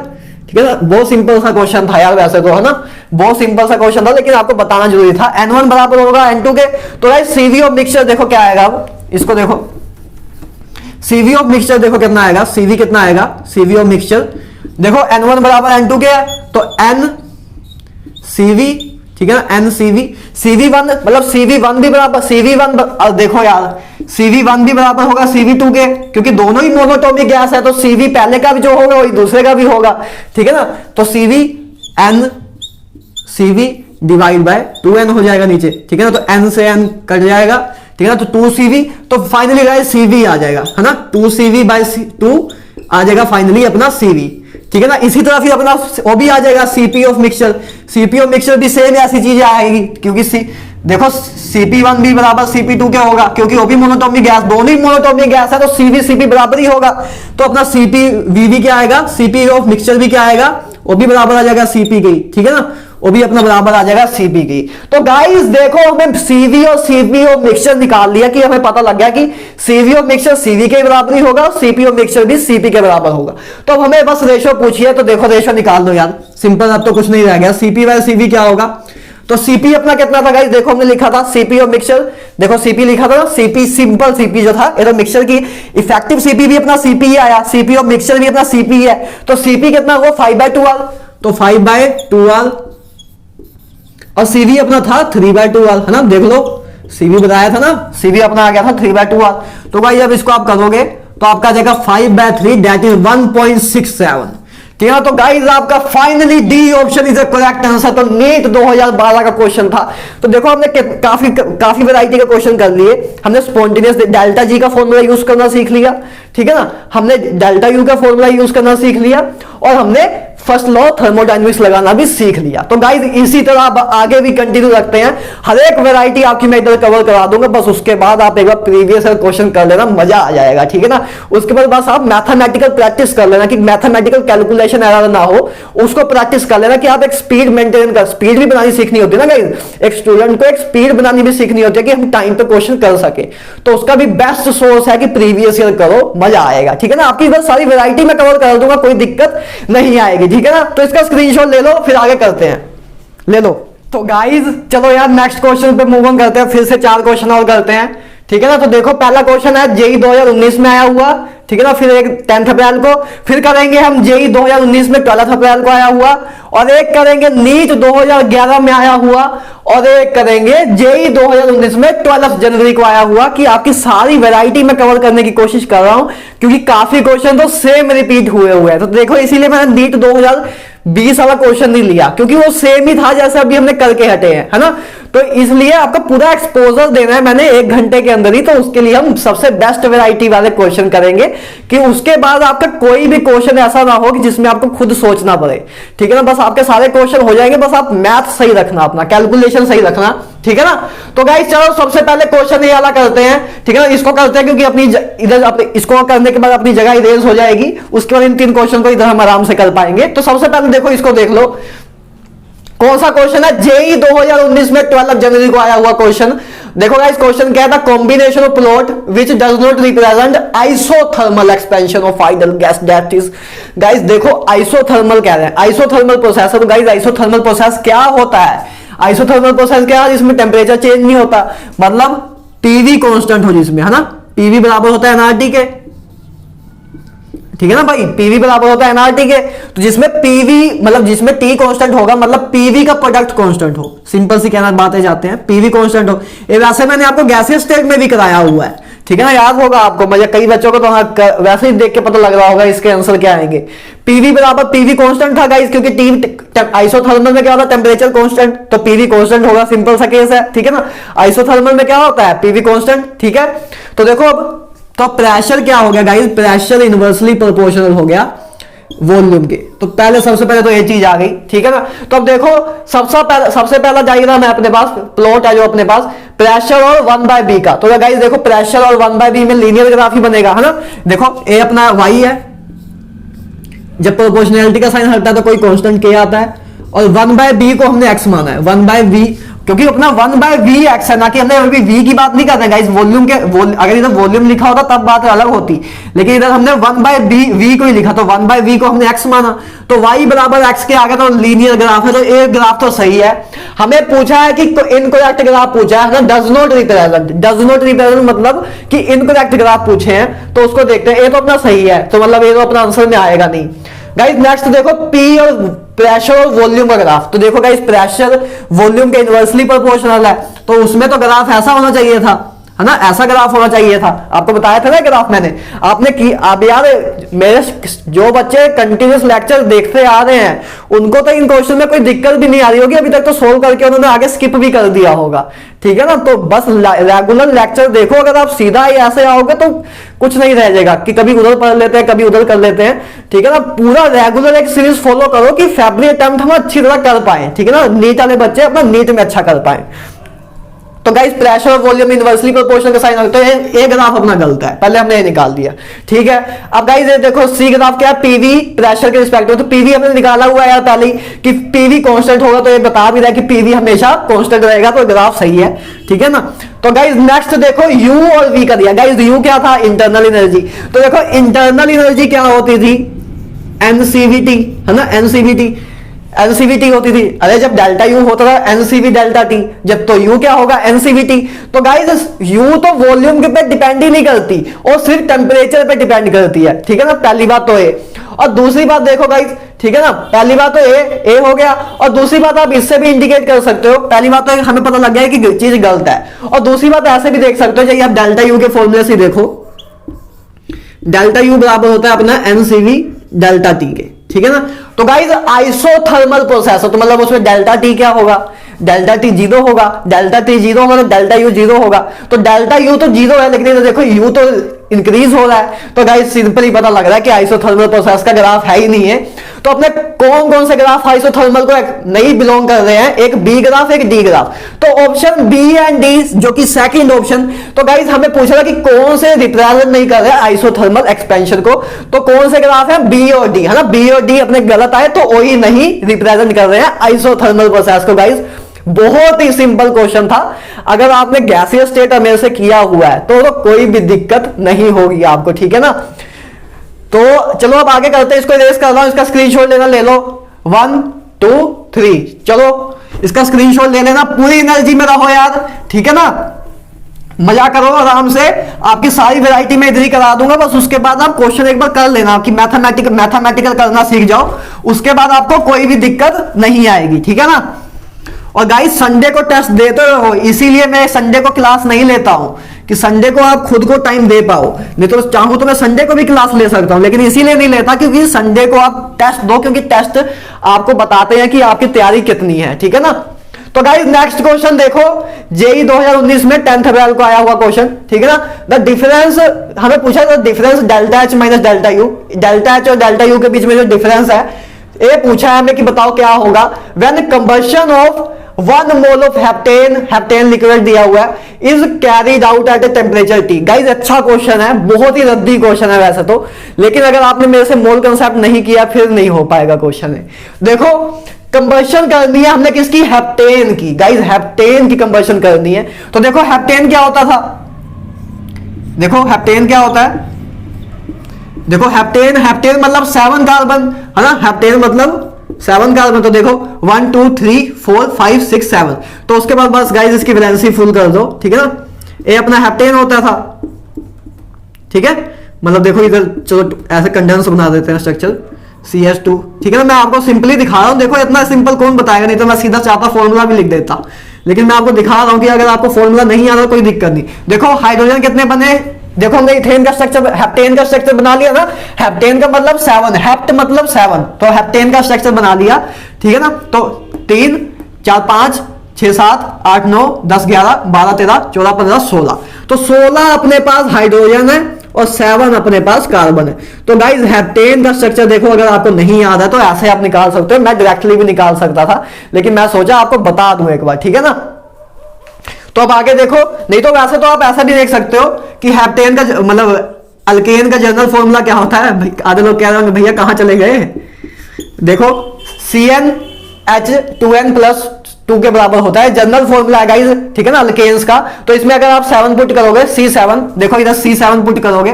Speaker 1: ठीक है ना, बहुत सिंपल सा क्वेश्चन था यार, वैसे तो है ना, बहुत सिंपल सा क्वेश्चन था, लेकिन आपको बताना जरूरी था। N1 बराबर होगा N2 के। तो गाइस सीवी ऑफ मिक्सचर देखो क्या आएगा, अब इसको देखो, सीवी ऑफ मिक्सचर देखो कितना आएगा, सीवी कितना आएगा, सीवी ऑफ मिक्सचर देखो N1 बराबर N2 के है, तो N CV, ठीक है ना, N CV, CV1 मतलब CV1 भी बराबर CV1, देखो यार CV1 भी बराबर होगा CV2 के, क्योंकि दोनों ही मोनोटोमिक गैस है, तो CV पहले का भी जो होगा वही दूसरे का भी होगा। ठीक है ना, तो CV CV divide by 2n हो जाएगा नीचे। ठीक है ना, तो n से n कट जाएगा। ठीक है ना, तो 2CV, तो फाइनली गाइस CV आ जाएगा, है ना, 2CV बाय 2 आ जाएगा फाइनली अपना CV। ठीक है ना, इसी तरह फिर अपना वो भी आ जाएगा CP of mixture, CP of mixture भी सेम ऐसी चीज आएगी, क्योंकि देखो CP1 भी बराबर CP2 क्या होगा, क्योंकि वो भी मोनोटोमिक गैस, दोनों ही मोनोटोमिक गैस है, तो CV CP बराबर ही होगा। तो अपना CPVV क्या आएगा, सीपी ऑफ मिक्सचर भी क्या आएगा, वो भी बराबर आ जाएगा CP की। ठीक है ना, वो भी अपना बराबर आ जाएगा CP की। तो गाइस देखो हमें CV और CP ऑफ मिक्सचर निकाल लिया, कि हमें पता लग गया कि CV ऑफ मिक्सचर CV के बराबर ही होगा, CP ऑफ मिक्सचर भी CP के बराबर होगा। तो अब हमें बस रेशो पूछिए, तो देखो रेशो निकाल दो यार, सिंपल, अब तो कुछ नहीं रह गया। CP बाय CV क्या होगा, तो CP अपना कितना था गाइस, देखो हमने लिखा था CP ऑफ मिक्सचर, देखो CP लिखा था ना, CP सिंपल CP जो था, ये तो मिक्सचर की इफेक्टिव CP भी अपना CP ही आया, CP ऑफ मिक्सचर भी अपना CP ही है। तो CP कितना होगा 5/2r, तो 5/2r, और CV अपना था 3/2r, है ना, देख लो CV बताया था ना, CV अपना आ गया था 3/2r। तो भाई अब इसको आप करोगे तो आपका आ जाएगा 5/3, दैट इज 1.67। ठीक है, तो गाइस आपका finally D option is the correct answer. तो नीट 2012 का क्वेश्चन था। तो देखो हमने काफी वैरायटी के क्वेश्चन कर लिए। हमने स्पॉन्टेनियस डेल्टा जी का फॉर्मूला यूज करना सीख लिया। ठीक है ना, हमने डेल्टा यू का फॉर्मूला यूज करना सीख लिया, और हमने फर्स्ट लॉ थर्मोडायनेमिक्स लगाना भी सीख लिया। तो गाइस इसी तरह आप आगे भी कंटिन्यू रखते हैं, हर एक वैरायटी आपकी मैं इधर कवर करा दूंगा। बस उसके बाद आप एक बार प्रीवियस क्वेश्चन कर लेना, मजा आ जाएगा। ठीक है ना, उसके बाद बस आप मैथमेटिकल प्रैक्टिस कर लेना, कि मैथमेटिकल कैलकुलेशन एरर ना हो, उसको प्रैक्टिस कर लेना, कि आप एक स्पीड मेंटेन कर, स्पीड भी बनानी सीखनी होती है ना गाइस, एक स्टूडेंट को एक स्पीड बनानी भी सीखनी होती है, कि हम टाइम पे क्वेश्चन कर सके। तो उसका भी बेस्ट सोर्स है कि प्रीवियस ईयर करो, मजा आएगा। ठीक है ना, आपकी इधर सारी वैरायटी में कवर कर दूंगा, कोई दिक्कत नहीं आएगी। ठीक है ना, तो इसका स्क्रीनशॉट ले लो, फिर आगे करते हैं, ले लो। तो गाइज चलो यार नेक्स्ट क्वेश्चन पे मूव ऑन करते हैं, फिर से 4 क्वेश्चन और करते हैं। ठीक है ना, तो देखो पहला क्वेश्चन है जेई 2019 में आया हुआ। ठीक है ना, फिर एक 10 अप्रैल को, फिर करेंगे हम जेई 2019 में 12 अप्रैल को आया हुआ, और एक करेंगे नीट 2011 में आया हुआ, और एक करेंगे जेई 2019 में 12 जनवरी को आया हुआ। कि आपकी सारी वैरायटी में कवर करने की कोशिश कर रहा हूं, क्योंकि काफी क्वेश्चन तो सेम रिपीट हुए हुए हैं। तो देखो इसीलिए मैंने नीट 2020 वाला क्वेश्चन नहीं लिया, क्योंकि वो सेम ही था जैसे अभी हमने करके हटे हैं, है ना। तो इसलिए आपको पूरा एक्सपोजर देना है मैंने 1 घंटे के अंदर ही। तो उसके लिए हम सबसे बेस्ट वैरायटी वाले क्वेश्चन करेंगे, कि उसके बाद आपका कोई भी क्वेश्चन ऐसा ना हो कि जिसमें आपको खुद सोचना पड़े। ठीक है ना, बस आपके सारे क्वेश्चन हो जाएंगे, बस आप मैथ सही रखना, अपना कैलकुलेशन सही रखना। ठीक है ना, तो गाइस चलो सबसे पहले क्वेश्चन ये वाला करते हैं। ठीक है ना, इसको करते हैं क्योंकि अपनी इधर इसको करने के बाद अपनी जगह इरेज हो जाएगी, उसके बाद इन 3 क्वेश्चन को इधर हम आराम से कर पाएंगे। तो सबसे पहले देखो इसको देख लो, कौन सा क्वेश्चन है, जेई 2019 में 12 जनवरी को आया हुआ क्वेश्चन। देखो गाइस क्वेश्चन क्या था, combination of plot which does not represent isothermal expansion of ideal gas, that is. Guys देखो आइसोथर्मल कह रहे हैं, आइसोथर्मल प्रोसेस। तो गाइस आइसोथर्मल प्रोसेस क्या होता है, आइसोथर्मल प्रोसेस क्या है, जिसमें टेम्परेचर चेंज नहीं होता, मतलब पीवी कांस्टेंट हो जिसमें, है ना, पीवी बराबर होता है एनआरटी के। ठीक है ना भाई, पीवी बराबर होता है एनआरटी के। तो जिसमें पीवी मतलब जिसमें टी कांस्टेंट होगा, मतलब पीवी का प्रोडक्ट कांस्टेंट हो, सिंपल सी कहना बातें जाते हैं, पीवी कांस्टेंट हो। ये वैसे मैंने आपको गैसियस स्टेट में भी कराया हुआ है। ठीक है ना, याद होगा आपको, मतलब कई बच्चों को तो हाँ वैसे ही देख के पता लग रहा होगा इसके आंसर क्या आएंगे। पीवी बराबर पीवी कांस्टेंट था गाइस, क्योंकि टी आइसोथर्मल में क्या होता है, टेम्परेचर कांस्टेंट, तो पीवी कांस्टेंट होगा, सिंपल सा केस है, ठीक है ना। आइसोथर्मल में क्या होता है, पीवी कांस्टेंट, ठीक है। तो देखो अब तो प्रेशर क्या हो गया गाइस, प्रेशर इनवर्सली प्रोपोर्शनल हो गया वॉल्यूम के। तो पहले सबसे पहले तो ये चीज आ गई, ठीक है ना। तो अब देखो सबसे पहला डायग्राम है अपने पास, प्लॉट है जो अपने पास प्रेशर और 1/b का। तो गाइस देखो प्रेशर और 1/b में लीनियर ग्राफ ही बनेगा, है ना। देखो ए अपना y है, जब प्रोपोर्शनैलिटी का साइन हटता है तो कोई कांस्टेंट k आता है, और 1/b को हमने x माना है, 1/b क्योंकि अपना 1/v x है ना, कि हमने अभी v की बात नहीं कर रहे गाइस, वॉल्यूम के अगर इधर वॉल्यूम लिखा होता तब बात अलग होती, लेकिन इधर हमने 1/v को ही लिखा, तो 1/v को हमने x माना, तो y बराबर x के आगे तो लीनियर ग्राफ है, तो एक ग्राफ तो सही है। हमें पूछा है कि इनकरेक्ट ग्राफ पूछा है ना, डज नॉट रिप्रेजेंट मतलब कि इनकरेक्ट ग्राफ पूछे हैं, तो उसको देखते हैं। ये तो अपना सही है, तो मतलब ये तो अपना आंसर में आएगा नहीं गाइस। नेक्स्ट देखो पी और प्रेशर और वॉल्यूम का ग्राफ। तो देखो गाइस प्रेशर वॉल्यूम के इनवर्सली प्रोपोर्शनल है, तो उसमें तो ग्राफ ऐसा होना चाहिए था, है ना, ऐसा ग्राफ होना चाहिए था। आपको बताया था ना ग्राफ मैंने, आपने की आप यार मेरे जो बच्चे कंटिन्यूस लेक्चर देखते आ रहे हैं उनको तो इन क्वेश्चन में कोई दिक्कत भी नहीं आ रही होगी अभी तक, तो सोल्व करके उन्होंने आगे स्किप भी कर दिया होगा, ठीक है ना। तो बस रेगुलर लेक्चर देखो, अगर आप सीधा ही ऐसे आओगे तो कुछ नहीं रह जाएगा कि कभी उधर पढ़ लेते हैं कभी उधर कर लेते हैं, ठीक है ना। पूरा रेगुलर एक सीरीज फॉलो करो कि फैब्रिक अटेम्प्ट हम अच्छी तरह कर पाए, ठीक है ना, नीट वाले बच्चे अपना नीट में अच्छा कर पाए। तो गाइस प्रेशर और वॉल्यूम इनवर्सली प्रोपोर्शनल का साइन होता है, तो ये ग्राफ अपना गलत है, पहले हमने ये निकाल दिया, ठीक है। अब गाइस ये देखो सी ग्राफ क्या है, पीवी प्रेशर के रिस्पेक्ट में, तो पीवी हमने निकाला हुआ है यार पहले ही कि पीवी कांस्टेंट होगा, तो ये बता भी रहा है कि पीवी हमेशा कांस्टेंट रहेगा, तो ग्राफ सही है, ठीक है ना। तो गाइस नेक्स्ट देखो यू और वी का दिया। गाइस यू क्या था, इंटरनल एनर्जी। तो देखो इंटरनल एनर्जी क्या होती थी, एनसीवीटी, है ना, एनसीवीटी होती थी। अरे जब डेल्टा यू होता था एनसीवी डेल्टा टी, जब तो यू क्या होगा एनसीवीटी। तो गाइस यू तो वॉल्यूम के पे डिपेंड ही नहीं करती और सिर्फ टेम्परेचर पे डिपेंड करती है, ठीक है ना, पहली बात तो ये। और दूसरी बात देखो गाइस, ठीक है ना, पहली बात तो ए हो गया, और दूसरी बात आप इससे भी इंडिकेट कर सकते हो। पहली बात तो हमें पता लग गया है कि चीज गलत है, और दूसरी बात ऐसे भी देख सकते हो, चाहिए आप डेल्टा यू के फॉर्मूले से देखो, डेल्टा यू बराबर होता है अपना एनसीवी डेल्टा टी के, ठीक है ना। तो गाइस आइसोथर्मल प्रोसेस, तो मतलब उसमें डेल्टा टी क्या होगा, डेल्टा टी जीरो होगा, डेल्टा टी जीरो होगा तो डेल्टा यू जीरो होगा। तो डेल्टा यू तो जीरो है, लेकिन देखो यू तो इंक्रीज हो रहा है, तो गाइस सिंपली पता लग रहा है कि आइसोथर्मल प्रोसेस का ग्राफ है ही नहीं है। तो अपने कौन कौन से ग्राफ आइसोथर्मल को नहीं बिलोंग कर रहे हैं, एक बी ग्राफ एक डी ग्राफ। तो ऑप्शन बी एंड डी जो कि सेकंड ऑप्शन, तो गाइस हमें पूछा था कि कौन से रिप्रेजेंट नहीं कर रहे हैं आइसोथर्मल एक्सपेंशन को, तो कौन से ग्राफ है, बी और डी, है ना, बी और डी अपने गलत आए, तो वही नहीं रिप्रेजेंट कर रहे हैं आइसोथर्मल प्रोसेस को। गाइस बहुत ही सिंपल क्वेश्चन था, अगर आपने गैसियस स्टेट मेरे से किया हुआ है तो कोई भी दिक्कत नहीं होगी आपको, ठीक है ना। तो चलो अब आगे करते हैं, इसको इरेज कर रहा हूं, इसका स्क्रीनशॉट लेना, ले लो 1 2 3, चलो इसका स्क्रीनशॉट ले लेना, पूरी एनर्जी में रहो यार, ठीक है ना, मजा करो आराम से, आपकी सारी वैरायटी में इधर ही करा दूंगा, बस उसके बाद आप क्वेश्चन एक बार कर लेना कि मैथमेटिकल करना सीख जाओ, उसके बाद आपको कोई भी दिक्कत नहीं आएगी, ठीक है ना। और गाइस संडे को टेस्ट देते रहो, इसीलिए मैं संडे को क्लास नहीं लेता हूं कि संडे को आप खुद को टाइम दे पाओ, नहीं तो चाहूं तो मैं संडे को भी क्लास ले सकता हूं, लेकिन इसीलिए नहीं लेता क्योंकि संडे को आप टेस्ट दो, क्योंकि टेस्ट आपको बताते हैं कि आपकी तैयारी कितनी है, ठीक है ना। तो गाइस नेक्स्ट क्वेश्चन देखो, जेई 2019 में 10th अप्रैल को आया हुआ क्वेश्चन, ठीक है ना। द डिफरेंस हमें पूछा था, difference delta H minus delta U, delta H और डेल्टा यू के बीच में जो डिफरेंस है ये पूछा है हमें कि बताओ क्या होगा when combustion of 1 mole of heptane liquid दिया हुआ है is carried out at a temperature T. Guys अच्छा क्वेश्चन है, बहुत ही रद्दी क्वेश्चन है वैसे तो, लेकिन अगर आपने मेरे से मोल कंसेप्ट नहीं किया फिर नहीं हो पाएगा क्वेश्चन है। देखो कंबशन करनी है हमने किसकी, हेप्टेन की। गाइस हेप्टेन की कंबशन करनी है, तो देखो हेप्टेन क्या होता था, देखो हेप्टेन क्या होता है, देखो हेप्टेन मतलब 7 कार्बन, है ना, हेप्टेन मतलब 7 कार्बन। तो देखो 1 2 3 4 5 6 7, तो उसके बाद बस गाइस इसकी वैलेंसी फुल कर दो, ठीक है ना। ये अपना हेप्टेन होता था, ठीक है, मतलब देखो इधर चलो ऐसे कंडेंस बना देते हैं स्ट्रक्चर CH2, ठीक है ना। मैं आपको सिंपली दिखा रहा हूं, देखो इतना सिंपल कौन बताएगा, नहीं तो मैं सीधा चाहता फॉर्मूला भी लिख देता, लेकिन मैं आपको दिखा रहा हूं कि अगर आपको फॉर्मूला नहीं आ रहा कोई दिक्कत नहीं। देखो हाइड्रोजन कितने बने, देखो हमने इथेन का स्ट्रक्चर, हेप्टेन का स्ट्रक्चर बना लिया ना। हेप्टेन का मतलब 7, हेप्ट मतलब 7, तो हेप्टेन का स्ट्रक्चर बना लिया, ठीक है ना। तो 3 4 5 6 7 8 9 10 11 12 13 14 15 16, तो 16 अपने पास हाइड्रोजन है और 7 अपने पास कार्बन है। तो गाइज हेप्टेन का स्ट्रक्चर देखो, अगर आपको नहीं याद है तो ऐसे आप निकाल सकते हो, मैं डायरेक्टली भी निकाल सकता था लेकिन मैं सोचा आपको बता दूं एक बार, ठीक है ना। तो अब आगे देखो, नहीं तो वैसे तो आप ऐसा भी देख सकते हो कि हेप्टेन का मतलब अल्केन का जनरल फॉर्मूला क्या होता है। आधे लोग कह रहे होंगे भैया कहां चले गए, देखो CnH2n+2 के बराबर होता है, जनरल फॉर्मूला है गाइस, ठीक है ना, अल्केन्स का। तो इसमें अगर आप 7 पुट करोगे, C7, देखो इधर C7 पुट करोगे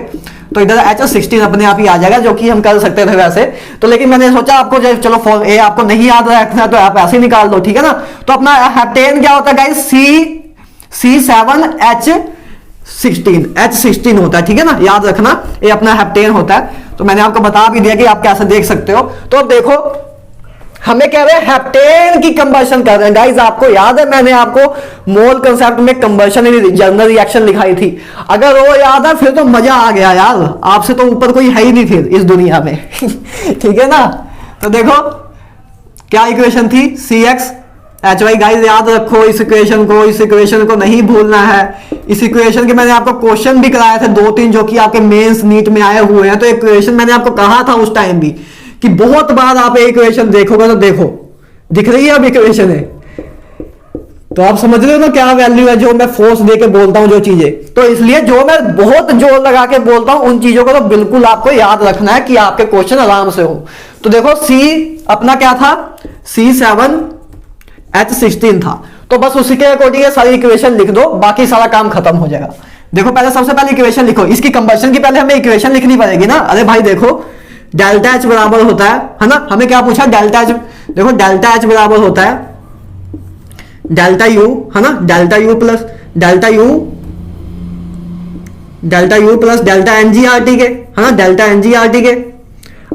Speaker 1: तो इधर H16 अपने आप ही आ जाएगा, जो कि हम कर सकते थे वैसे तो, लेकिन मैंने सोचा आपको चलो फॉर्म ए आपको नहीं याद रखना तो आप ऐसे ही निकाल दो, ठीक है ना। तो अपना हेप्टेन क्या होता है गाइस, H16 होता है, ठीक है ना, याद रखना ये अपना हेप्टेन होता है। तो मैंने आपको बता भी दिया कि आप कैसे देख सकते हो। तो अब देखो हमें कह रहे हैं हेप्टेन की कंबर्शन कर रहे हैं गाइस। आपको याद है मैंने आपको मोल कंसेप्ट में कंबर्शन जर्नल रिएक्शन लिखाई थी, अगर वो याद है फिर तो मजा आ गया यार, आपसे तो ऊपर कोई है ही नहीं फिर इस दुनिया में ठीक है ना। तो देखो क्या इक्वेशन थी, CxHy, गाइस याद रखो इस इक्वेशन को, इस इक्वेशन को नहीं भूलना है। इस इक्वेशन के मैंने आपको क्वेश्चन भी कराए थे 2-3 जो कि आपके मेंस नीट में आए हुए हैं। तो इक्वेशन मैंने आपको कहा था उस टाइम भी कि बहुत बार आप इक्वेशन देखोगे तो देखो दिख रही है अब इक्वेशन है, तो आप समझ रहे हो ना क्या वैल्यू है जो मैं फोर्स देके बोलता हूं जो चीजें। तो इसलिए जो मैं बहुत जोर लगा के बोलता हूं उन चीजों को तो बिल्कुल आपको याद रखना है कि आपके क्वेश्चन आराम से हो। तो देखो C अपना क्या था, C7H16 था, तो बस उसी के अकॉर्डिंग सारी इक्वेशन लिख दो, बाकी सारा काम खत्म हो जाएगा। देखो पहले सबसे पहले इक्वेशन लिखो, इसकी कंबर्शन की पहले हमें इक्वेशन लिखनी पड़ेगी ना। अरे भाई देखो डेल्टा H बराबर होता है ना, हमें क्या पूछा डेल्टा H, देखो डेल्टा H बराबर होता है डेल्टा U, है ना, delta U plus delta delta NGRT के, है ना, डेल्टा NGRT के।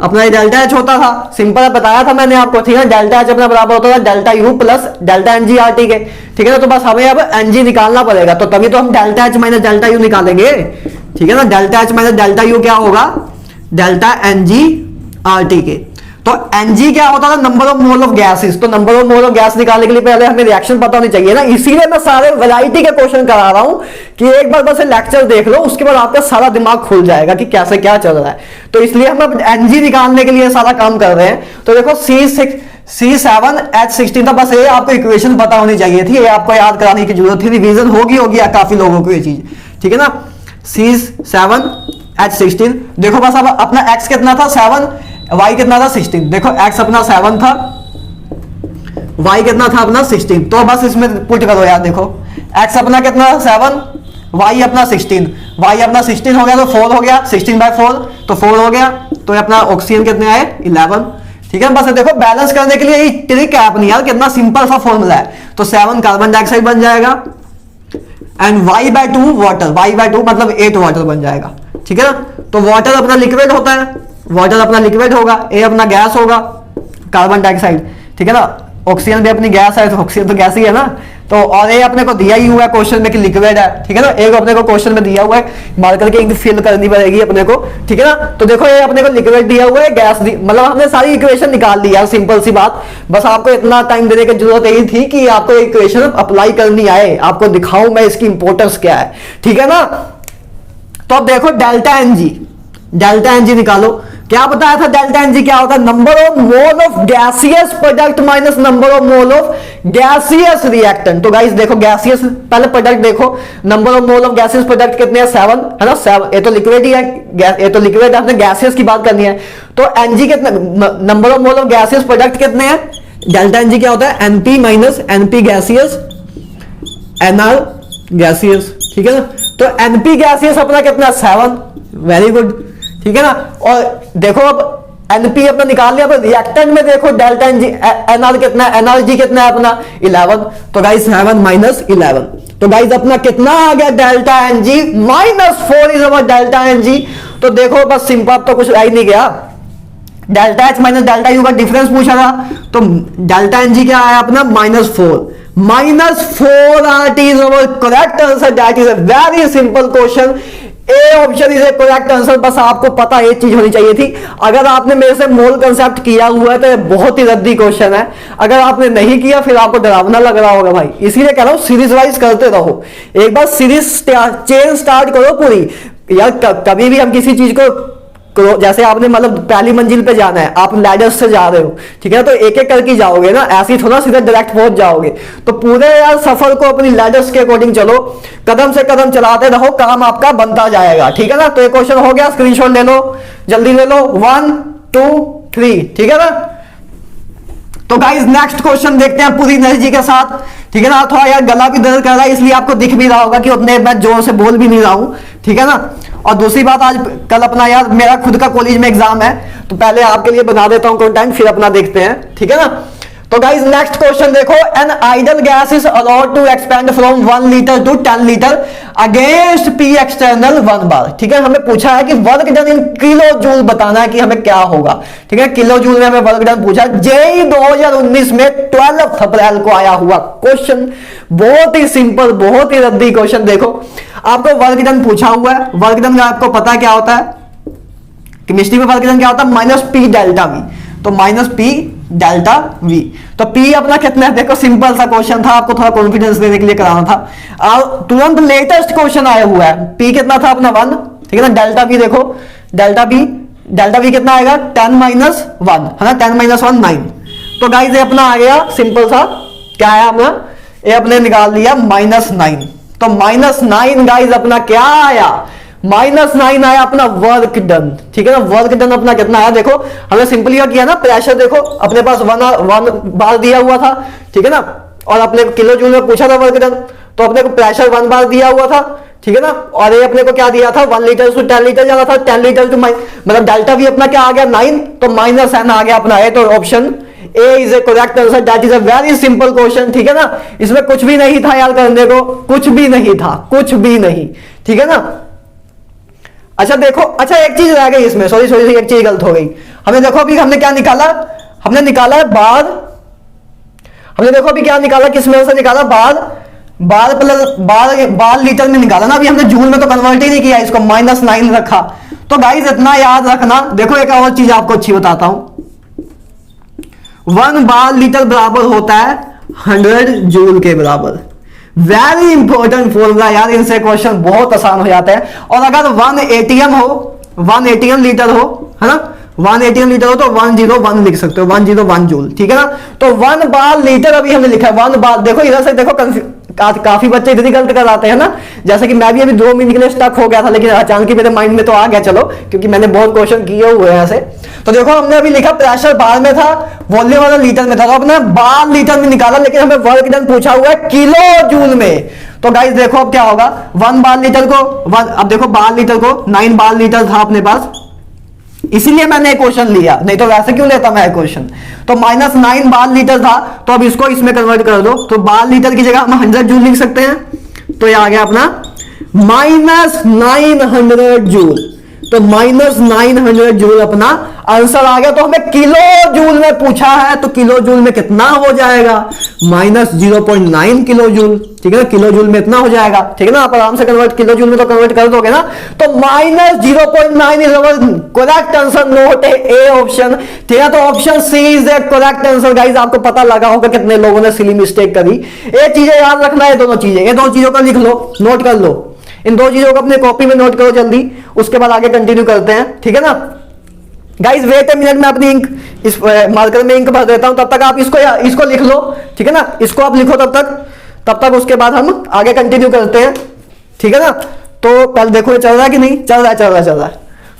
Speaker 1: अपना ये डेल्टा H होता था, सिंपल बताया था मैंने आपको, ठीक है। डेल्टा H अपना बराबर होता था delta U plus delta NGRT के, ठीक है ना। तो बस हमें अब NG निकालना पड़ेगा, तो तभी तो हम delta H minus delta U निकालेंगे, ठीक है ना। Delta H minus delta U क्या होगा, डेल्टा NGRT के। तो Ng क्या होता था, number of mole of gases. तो number of mole of gas निकालने के लिए पहले हमें रिएक्शन पता होनी चाहिए ना, इसीलिए मैं सारे वैरायटी के क्वेश्चन करा रहा हूं कि एक बार बस लेक्चर देख लो, उसके बाद आपका सारा दिमाग खुल जाएगा कि कैसे क्या चल रहा है। तो इसलिए हम अब Ng निकालने के लिए सारा काम कर रहे हैं। तो देखो C7H16 था, बस ये आपको इक्वेशन पता होनी चाहिए थी, ये आपको याद कराने की जरूरत थी, रिवीजन होगी काफी लोगों को ये चीज, ठीक है ना। C7H16 देखो बस अब अपना x कितना था 7, y कितना था 16। देखो x अपना 7 था, y कितना था अपना 16, तो बस इसमें पुट करो यार। देखो x अपना कितना 7, y अपना 16, y अपना 16 हो गया तो 4 हो गया, 16/4 तो 4 हो गया। तो अपना ऑक्सीजन कितने आए 11, ठीक है। बस देखो बैलेंस करने के लिए ये ट्रिक है अपनी यार, कितना सिंपल सा फॉर्मूला है। तो 7 कार्बन डाइऑक्साइड बन जाएगा एंड y/2 वाटर, y/2 मतलब 8 वाटर बन जाएगा, ठीक है ना। तो वाटर अपना लिक्विड होता है, वाटर अपना लिक्विड होगा, ए अपना गैस होगा कार्बन डाइऑक्साइड, ठीक है ना। ऑक्सीजन भी अपनी गैस है, तो ऑक्सीजन तो गैस ही है ना। तो और ये अपने को दिया ही हुआ है क्वेश्चन में कि लिक्विड है, ठीक है ना। एक अपने को क्वेश्चन में दिया हुआ है, मार्कर के इंक फिल करनी पड़ेगी अपने को, ठीक है ना। तो देखो ये अपने को लिक्विड दिया हुआ है, गैस मतलब हमने सारी इक्वेशन निकाल ली यार, सिंपल सी बात। बस आपको इतना टाइम देने की जरूरत यही थी कि आपको इक्वेशन अप्लाई करनी आए, आपको दिखाऊं मैं इसकी इंपोर्टेंस क्या है, ठीक है ना। तो अब देखो डेल्टा एनजी निकालो। क्या बताया था डेल्टा एनजी क्या होता है, number of mole of gaseous product minus number of mole of gaseous reactant. तो गाइस देखो गैसियस पहले प्रोडक्ट देखो, number of mole of gaseous product कितने हैं 7, है ना। 7 ये तो लिक्विड ही है, ये तो लिक्विड है, हमने गैसियस की बात करनी है। तो एनजी कितने, number of mole of gaseous product कितने हैं, डेल्टा एनजी क्या होता है NP minus NP gaseous NR gaseous, ठीक है ना। तो एनपी गैसियस अपना कितना 7, वेरी गुड, ठीक है ना। और देखो अब एनपी अपना निकाल लिया, रिएक्टेंट में देखो डेल्टा एनजी एनआर कितना है, एनआरजी कितना है अपना 11। तो गाइस 7 माइनस 11, तो गाइस अपना कितना आ गया delta NG -4 is our delta NG. तो देखो बस सिंपल, तो कुछ आ ही नहीं गया। Delta H minus delta U का डिफरेंस पूछा था, तो डेल्टा एनजी क्या आया अपना -4, -4RT is our correct answer. That is a very simple question. A option is a correct answer. बस आपको पता एक चीज होनी चाहिए थी. अगर आपने मेरे से मोल कंसेप्ट किया हुआ है तो ये बहुत ही रद्दी क्वेश्चन है. अगर आपने नहीं किया फिर आपको डरावना लग रहा होगा भाई. इसीलिए कह रहा हूं सीरीज वाइज करते रहो. एक बार सीरीज चेन स्टार्ट करो पूरी यार. कभी भी हम किसी चीज को जैसे आपने मतलब पहली मंजिल पे जाना है, आप लैडर्स से जा रहे हो, ठीक है, तो एक एक करके जाओगे ना, ऐसे ही थोड़ा सीधा डायरेक्ट पहुंच जाओगे. तो पूरे यार सफर को अपनी लैडर्स के अकॉर्डिंग चलो, कदम से कदम चलाते रहो, काम आपका बनता जाएगा. ठीक है ना. तो ये क्वेश्चन हो गया, स्क्रीनशॉट ले लो, जल्दी ले लो. 1 2 3. ठीक है ना. तो गाइस नेक्स्ट क्वेश्चन देखते हैं पूरी एनर्जी के साथ. ठीक है ना. थोड़ा यार गला भी दर्द कर रहा है इसलिए आपको दिख भी रहा होगा कि उतने मैं जोर से बोल भी नहीं रहा हूं. ठीक है ना. और दूसरी बात, आज कल अपना यार मेरा खुद का कॉलेज में एग्जाम है, तो पहले आपके लिए बना देता हूं कंटेंट, फिर अपना देखते हैं. ठीक है ना. तो गाइस नेक्स्ट क्वेश्चन देखो. An ideal gas is allowed to expand from 1 litre to 10 litre against P external 1 bar. ठीक है. हमें पूछा है कि work done in kilo joule बताना है कि हमें क्या होगा. ठीक है. किलो जूल में हमें वर्क डन पूछा. जेई 2019 में 12 अप्रैल को आया हुआ क्वेश्चन. बहुत ही सिंपल, बहुत ही रद्दी क्वेश्चन. देखो आपको वर्क डन पूछा हुआ है. वर्क डन का आपको पता है क्या होता है. केमिस्ट्री में वर्क डन क्या होता है, -P डेल्टा वी. तो -P डेल्टा वी. तो P अपना कितना है, देखो सिंपल सा क्वेश्चन था, आपको थोड़ा कॉन्फिडेंस देने के लिए कराना था. और तुरंत लेटेस्ट क्वेश्चन आया हुआ है. P कितना था अपना 1. ठीक है ना. डेल्टा V देखो, डेल्टा V कितना आएगा 10 - 1 है ना. 10 - 1 9. तो गाइस ये अपना आ गया सिंपल सा, क्या है अपना, ये अपने निकाल लिया -9. तो -9 गाइस अपना क्या आया, -9 आया अपना वर्क डन. ठीक है ना. वर्क डन अपना कितना आया, देखो हमने सिंपली क्या किया ना, प्रेशर देखो अपने पास 1 बार दिया हुआ था. ठीक है ना. और अपने किलो जूल में पूछा था वर्क डन, तो अपने को प्रेशर 1 बार दिया हुआ था. ठीक है ना. और ये अपने को क्या दिया था, 1 लीटर टू 10 लीटर जाना था. 10 लीटर टू मतलब डेल्टा वी अपना क्या आ गया 9. तो -n आ गया अपना. तो option A is a correct answer. That is a very simple question. ठीक है ना. इसमें कुछ भी नहीं था यार करने को, कुछ भी नहीं था, कुछ भी नहीं. ठीक है ना. अच्छा देखो, अच्छा एक चीज रह गई इसमें, सॉरी एक चीज गलत हो गई. हमने देखो अभी हमने क्या निकाला, हमने निकाला है बार. हमने देखो अभी क्या निकाला, किसमें से निकाला, बार प्लस बार लीटर में निकाला ना. अभी हमने जूल में तो कन्वर्ट ही नहीं किया, इसको -9 रखा. तो गाइस इतना याद रखना. देखो एक और चीज आपको अच्छी बताता हूं. 1 बार लीटर बराबर होता है 100 जूल के बराबर. वेरी इंपॉर्टेंट फॉर्मूला यार, इनसे क्वेश्चन बहुत आसान हो जाता है. और अगर 1 ATM हो, 1 ATM लीटर हो, है ना, 1 ATM लीटर हो तो 101 लिख सकते हो, 101 जूल. ठीक है ना. तो 1 बार लीटर अभी हमने लिखा है 1 बार. देखो इधर से देखो, काफी बच्चे इधर ही गलत कर आते हैं ना. जैसे कि मैं भी अभी 2 मिनट के लिए स्टक हो गया था, लेकिन अचानक ही मेरे माइंड में तो आ गया, चलो क्योंकि मैंने बहुत क्वेश्चन किए हुए हैं ऐसे. तो देखो हमने अभी लिखा प्रेशर बार में था, वॉल्यूम वाला लीटर में था, तो अपने बार लीटर में निकाला, लेकिन हमें वर्क डन पूछा हुआ है किलो जूल में. तो गाइस देखो अब क्या होगा, 1 बार लीटर को अब देखो बार लीटर को 9 बार लीटर था अपने पास, इसीलिए मैंने क्वेश्चन लिया, नहीं तो वैसे क्यों लेता मैं क्वेश्चन. तो -9 बार लीटर था, तो अब इसको इसमें कन्वर्ट कर दो. तो बार लीटर की जगह हम 100 जूल लिख सकते हैं. तो ये आ गया अपना -900 जूल. तो -900 जूल अपना आंसर आ गया. तो हमें किलो जूल में पूछा है, तो किलो जूल में कितना हो जाएगा, -0.9 किलो जूल. ठीक है ना. किलो जूल में इतना हो जाएगा. ठीक है ना. आप आराम से कन्वर्ट किलो जूल में तो कन्वर्ट कर दोगे ना. तो -0.9 is our correct answer, not A option. ठीक है. तो option C is the correct answer. Guys आपको पता लगा होगा कितने लोगों ने सिली मिस्टेक करी. ये चीजें याद रखना है, दोनों चीजें, ये 2 चीजों का लिख लो, नोट कर लो. इन 2 चीजों को अपने कॉपी में नोट करो जल्दी, उसके बाद आगे कंटिन्यू करते हैं. ठीक है ना. गाइस वेट ए मिनट, मैं अपनी इंक इस मार्कर में इंक भर देता हूं, तब तक आप इसको लिख लो. ठीक है ना. इसको आप लिखो तब तक उसके बाद हम आगे कंटिन्यू करते हैं. ठीक है ना. तो पहले देखो ये चल रहा है कि नहीं, चल रहा है.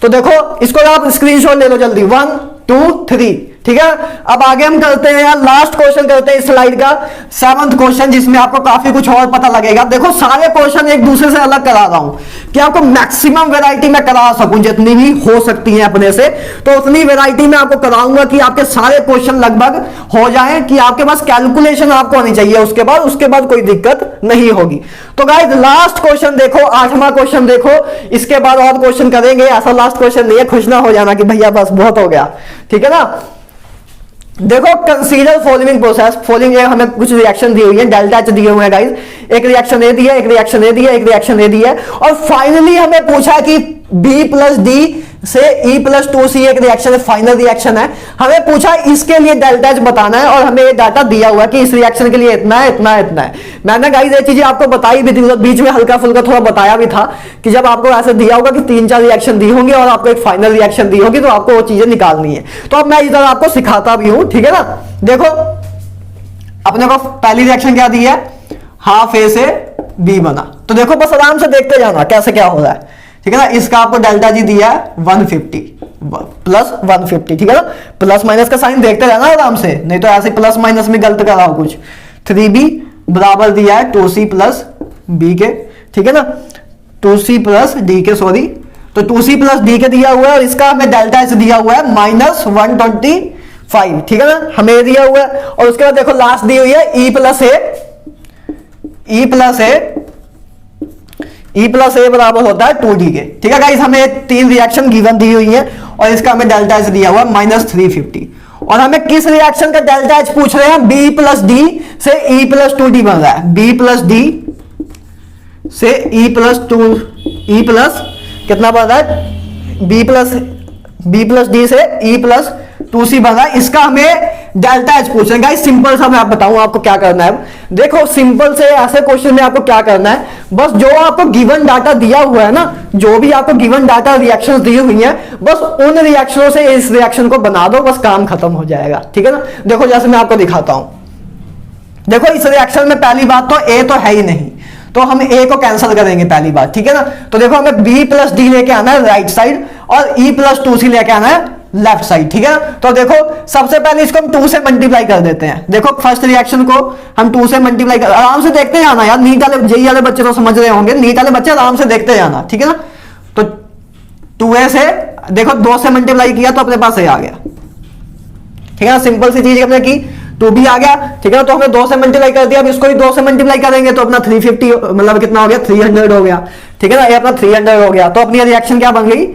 Speaker 1: तो देखो इसको आप स्क्रीनशॉट ले लो जल्दी, 1 2 3. ठीक है. अब आगे हम करते हैं यार, लास्ट क्वेश्चन करते हैं इस स्लाइड का, 7th क्वेश्चन, जिसमें आपको काफी कुछ और पता लगेगा. देखो सारे क्वेश्चन एक दूसरे से अलग करा रहा हूं कि आपको मैक्सिमम वैरायटी में करा सकूं, जितनी भी हो सकती है अपने से, तो उतनी वैरायटी में आपको कराऊंगा कि आपके सारे क्वेश्चन लगभग हो जाए, कि आपके पास कैलकुलेशन आपको आनी चाहिए उसके बाद कोई दिक्कत नहीं होगी. तो गाइस लास्ट क्वेश्चन देखो, 8वां क्वेश्चन देखो, इसके बाद और क्वेश्चन करेंगे. ऐसा लास्ट क्वेश्चन नहीं है, खुश ना हो जाना कि भैया बस बहुत हो गया. ठीक है ना. देखो कंसीडर फॉलोइंग प्रोसेस, फॉलोइंग हमें कुछ रिएक्शन दी हुई है, डेल्टा एच दिए हुए हैं गाइस, एक रिएक्शन ए दिया, एक रिएक्शन ए दिया, एक रिएक्शन ए दिया, और फाइनली हमें पूछा कि बी प्लस डी से ई प्लस टू सी एक रिएक्शन है, फाइनल रिएक्शन है, हमें पूछा इसके लिए डेल्टा एच बताना है, और हमें ये डाटा दिया हुआ है कि इस रिएक्शन के लिए इतना है, इतना है, इतना है। मैंने गाइस ये चीजें आपको बताई भी थी, बीच में हल्का फुल्का थोड़ा बताया भी था कि जब आपको ऐसे दिया होगा कि 3-4 रिएक्शन दी होंगी और आपको एक फाइनल रिएक्शन दी होगी, तो आपको वो चीजें निकालनी है। तो अब मैं इधर आपको सिखाता भी हूं, ठीक है ना। देखो अपने को पहली रिएक्शन क्या दी है, हाफ ए से बी बना, तो देखो बस आराम से देखते जाना कैसे क्या हो रहा है, ठीक है ना। इसका आपको डेल्टा जी दिया है 150 प्लस 150, ठीक है ना। प्लस माइनस का साइन देखते रहना आराम से, नहीं तो ऐसे प्लस माइनस में गलत कर रहा हो कुछ। 3b बराबर दिया है 2c प्लस बी के, ठीक है ना, 2c प्लस डी के, सॉरी, तो 2c प्लस डी के दिया हुआ है, और इसका हमें डेल्टा एच दिया हुआ है -125, ठीक है ना, हमें दिया हुआ है। और उसके बाद देखो लास्ट दी हुई है ई प्लस ए बराबर होता है 2d के, ठीक है गाइस। हमें 3 रिएक्शन गिवन दी हुई है, और इसका हमें डेल्टा एच दिया हुआ है -350, और हमें किस रिएक्शन का डेल्टा एच पूछ रहे हैं, b प्लस डी से e प्लस 2d बन रहा है, b प्लस डी से e प्लस कितना बन रहा है, b प्लस डी से e प्लस 2c बन रहा है, इसका हमें डेल्टा एच पूछ रहे हैं गाइस। सिंपल सा मैं आप बताऊं आपको क्या करना है। देखो सिंपल से ऐसे क्वेश्चन में आपको क्या करना है, बस जो आपको गिवन डाटा दिया हुआ है ना, जो भी आपको गिवन डाटा रिएक्शंस दी हुई हैं, बस उन रिएक्शनों से इस रिएक्शन को बना दो, बस काम खत्म हो जाएगा, ठीक है ना। देखो जैसे मैं आपको दिखाता हूं, देखो इस रिएक्शन में पहली बात तो ए तो है ही नहीं, तो हम ए को कैंसिल करेंगे पहली बात, ठीक है ना। तो देखो हमें बी प्लस डी लेके आना है राइट साइड, और ई प्लस 2c लेके आना है लेफ्ट साइड, ठीक है। तो देखो सबसे पहले इसको हम 2 से मल्टीप्लाई कर देते हैं। देखो फर्स्ट रिएक्शन को हम 2 से मल्टीप्लाई कर, आराम से देखते जाना यार, नीट वाले जेई वाले बच्चे तो समझ रहे होंगे, नीट वाले बच्चे आराम से देखते जाना, ठीक है ना। तो 2a से देखो 2 से मल्टीप्लाई किया तो अपने पास a आ गया, ठीक है ना। सिंपल सी चीज हमने की, 2b आ गया, ठीक है ना। तो हमने 2 से मल्टीप्लाई कर दिया, अब इसको भी 2 से मल्टीप्लाई करेंगे तो अपना 350 मतलब कितना हो गया, 300 हो गया, ठीक है ना। ये अपना 300 हो गया, तो अपनी रिएक्शन क्या बन गई,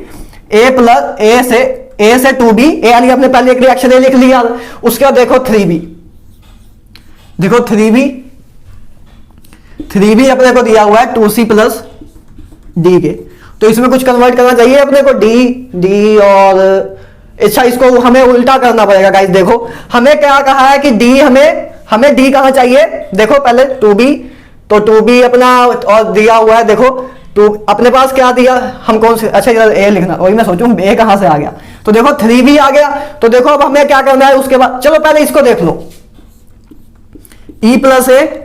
Speaker 1: a से 2b, ए वाली आपने पहले एक रिएक्शन ए लिख लिया, उसके बाद देखो 3b, देखो 3b अपने को दिया हुआ है 2c प्लस डी के, तो इसमें कुछ कन्वर्ट करना चाहिए अपने को, डी और अच्छा इसको हमें उल्टा करना पड़ेगा गाइस। देखो हमें क्या कहा है कि डी हमें डी कहां चाहिए, देखो पहले 2b, तो 2b अपना और दिया हुआ है, देखो तो अपने पास क्या दिया, हम कौन से, अच्छा इधर ए लिखना, वही मैं सोचूं ए कहां से आ गया, तो देखो 3b आ गया। तो देखो अब हमें क्या करना है, उसके बाद चलो पहले इसको देख लो, e प्लस ए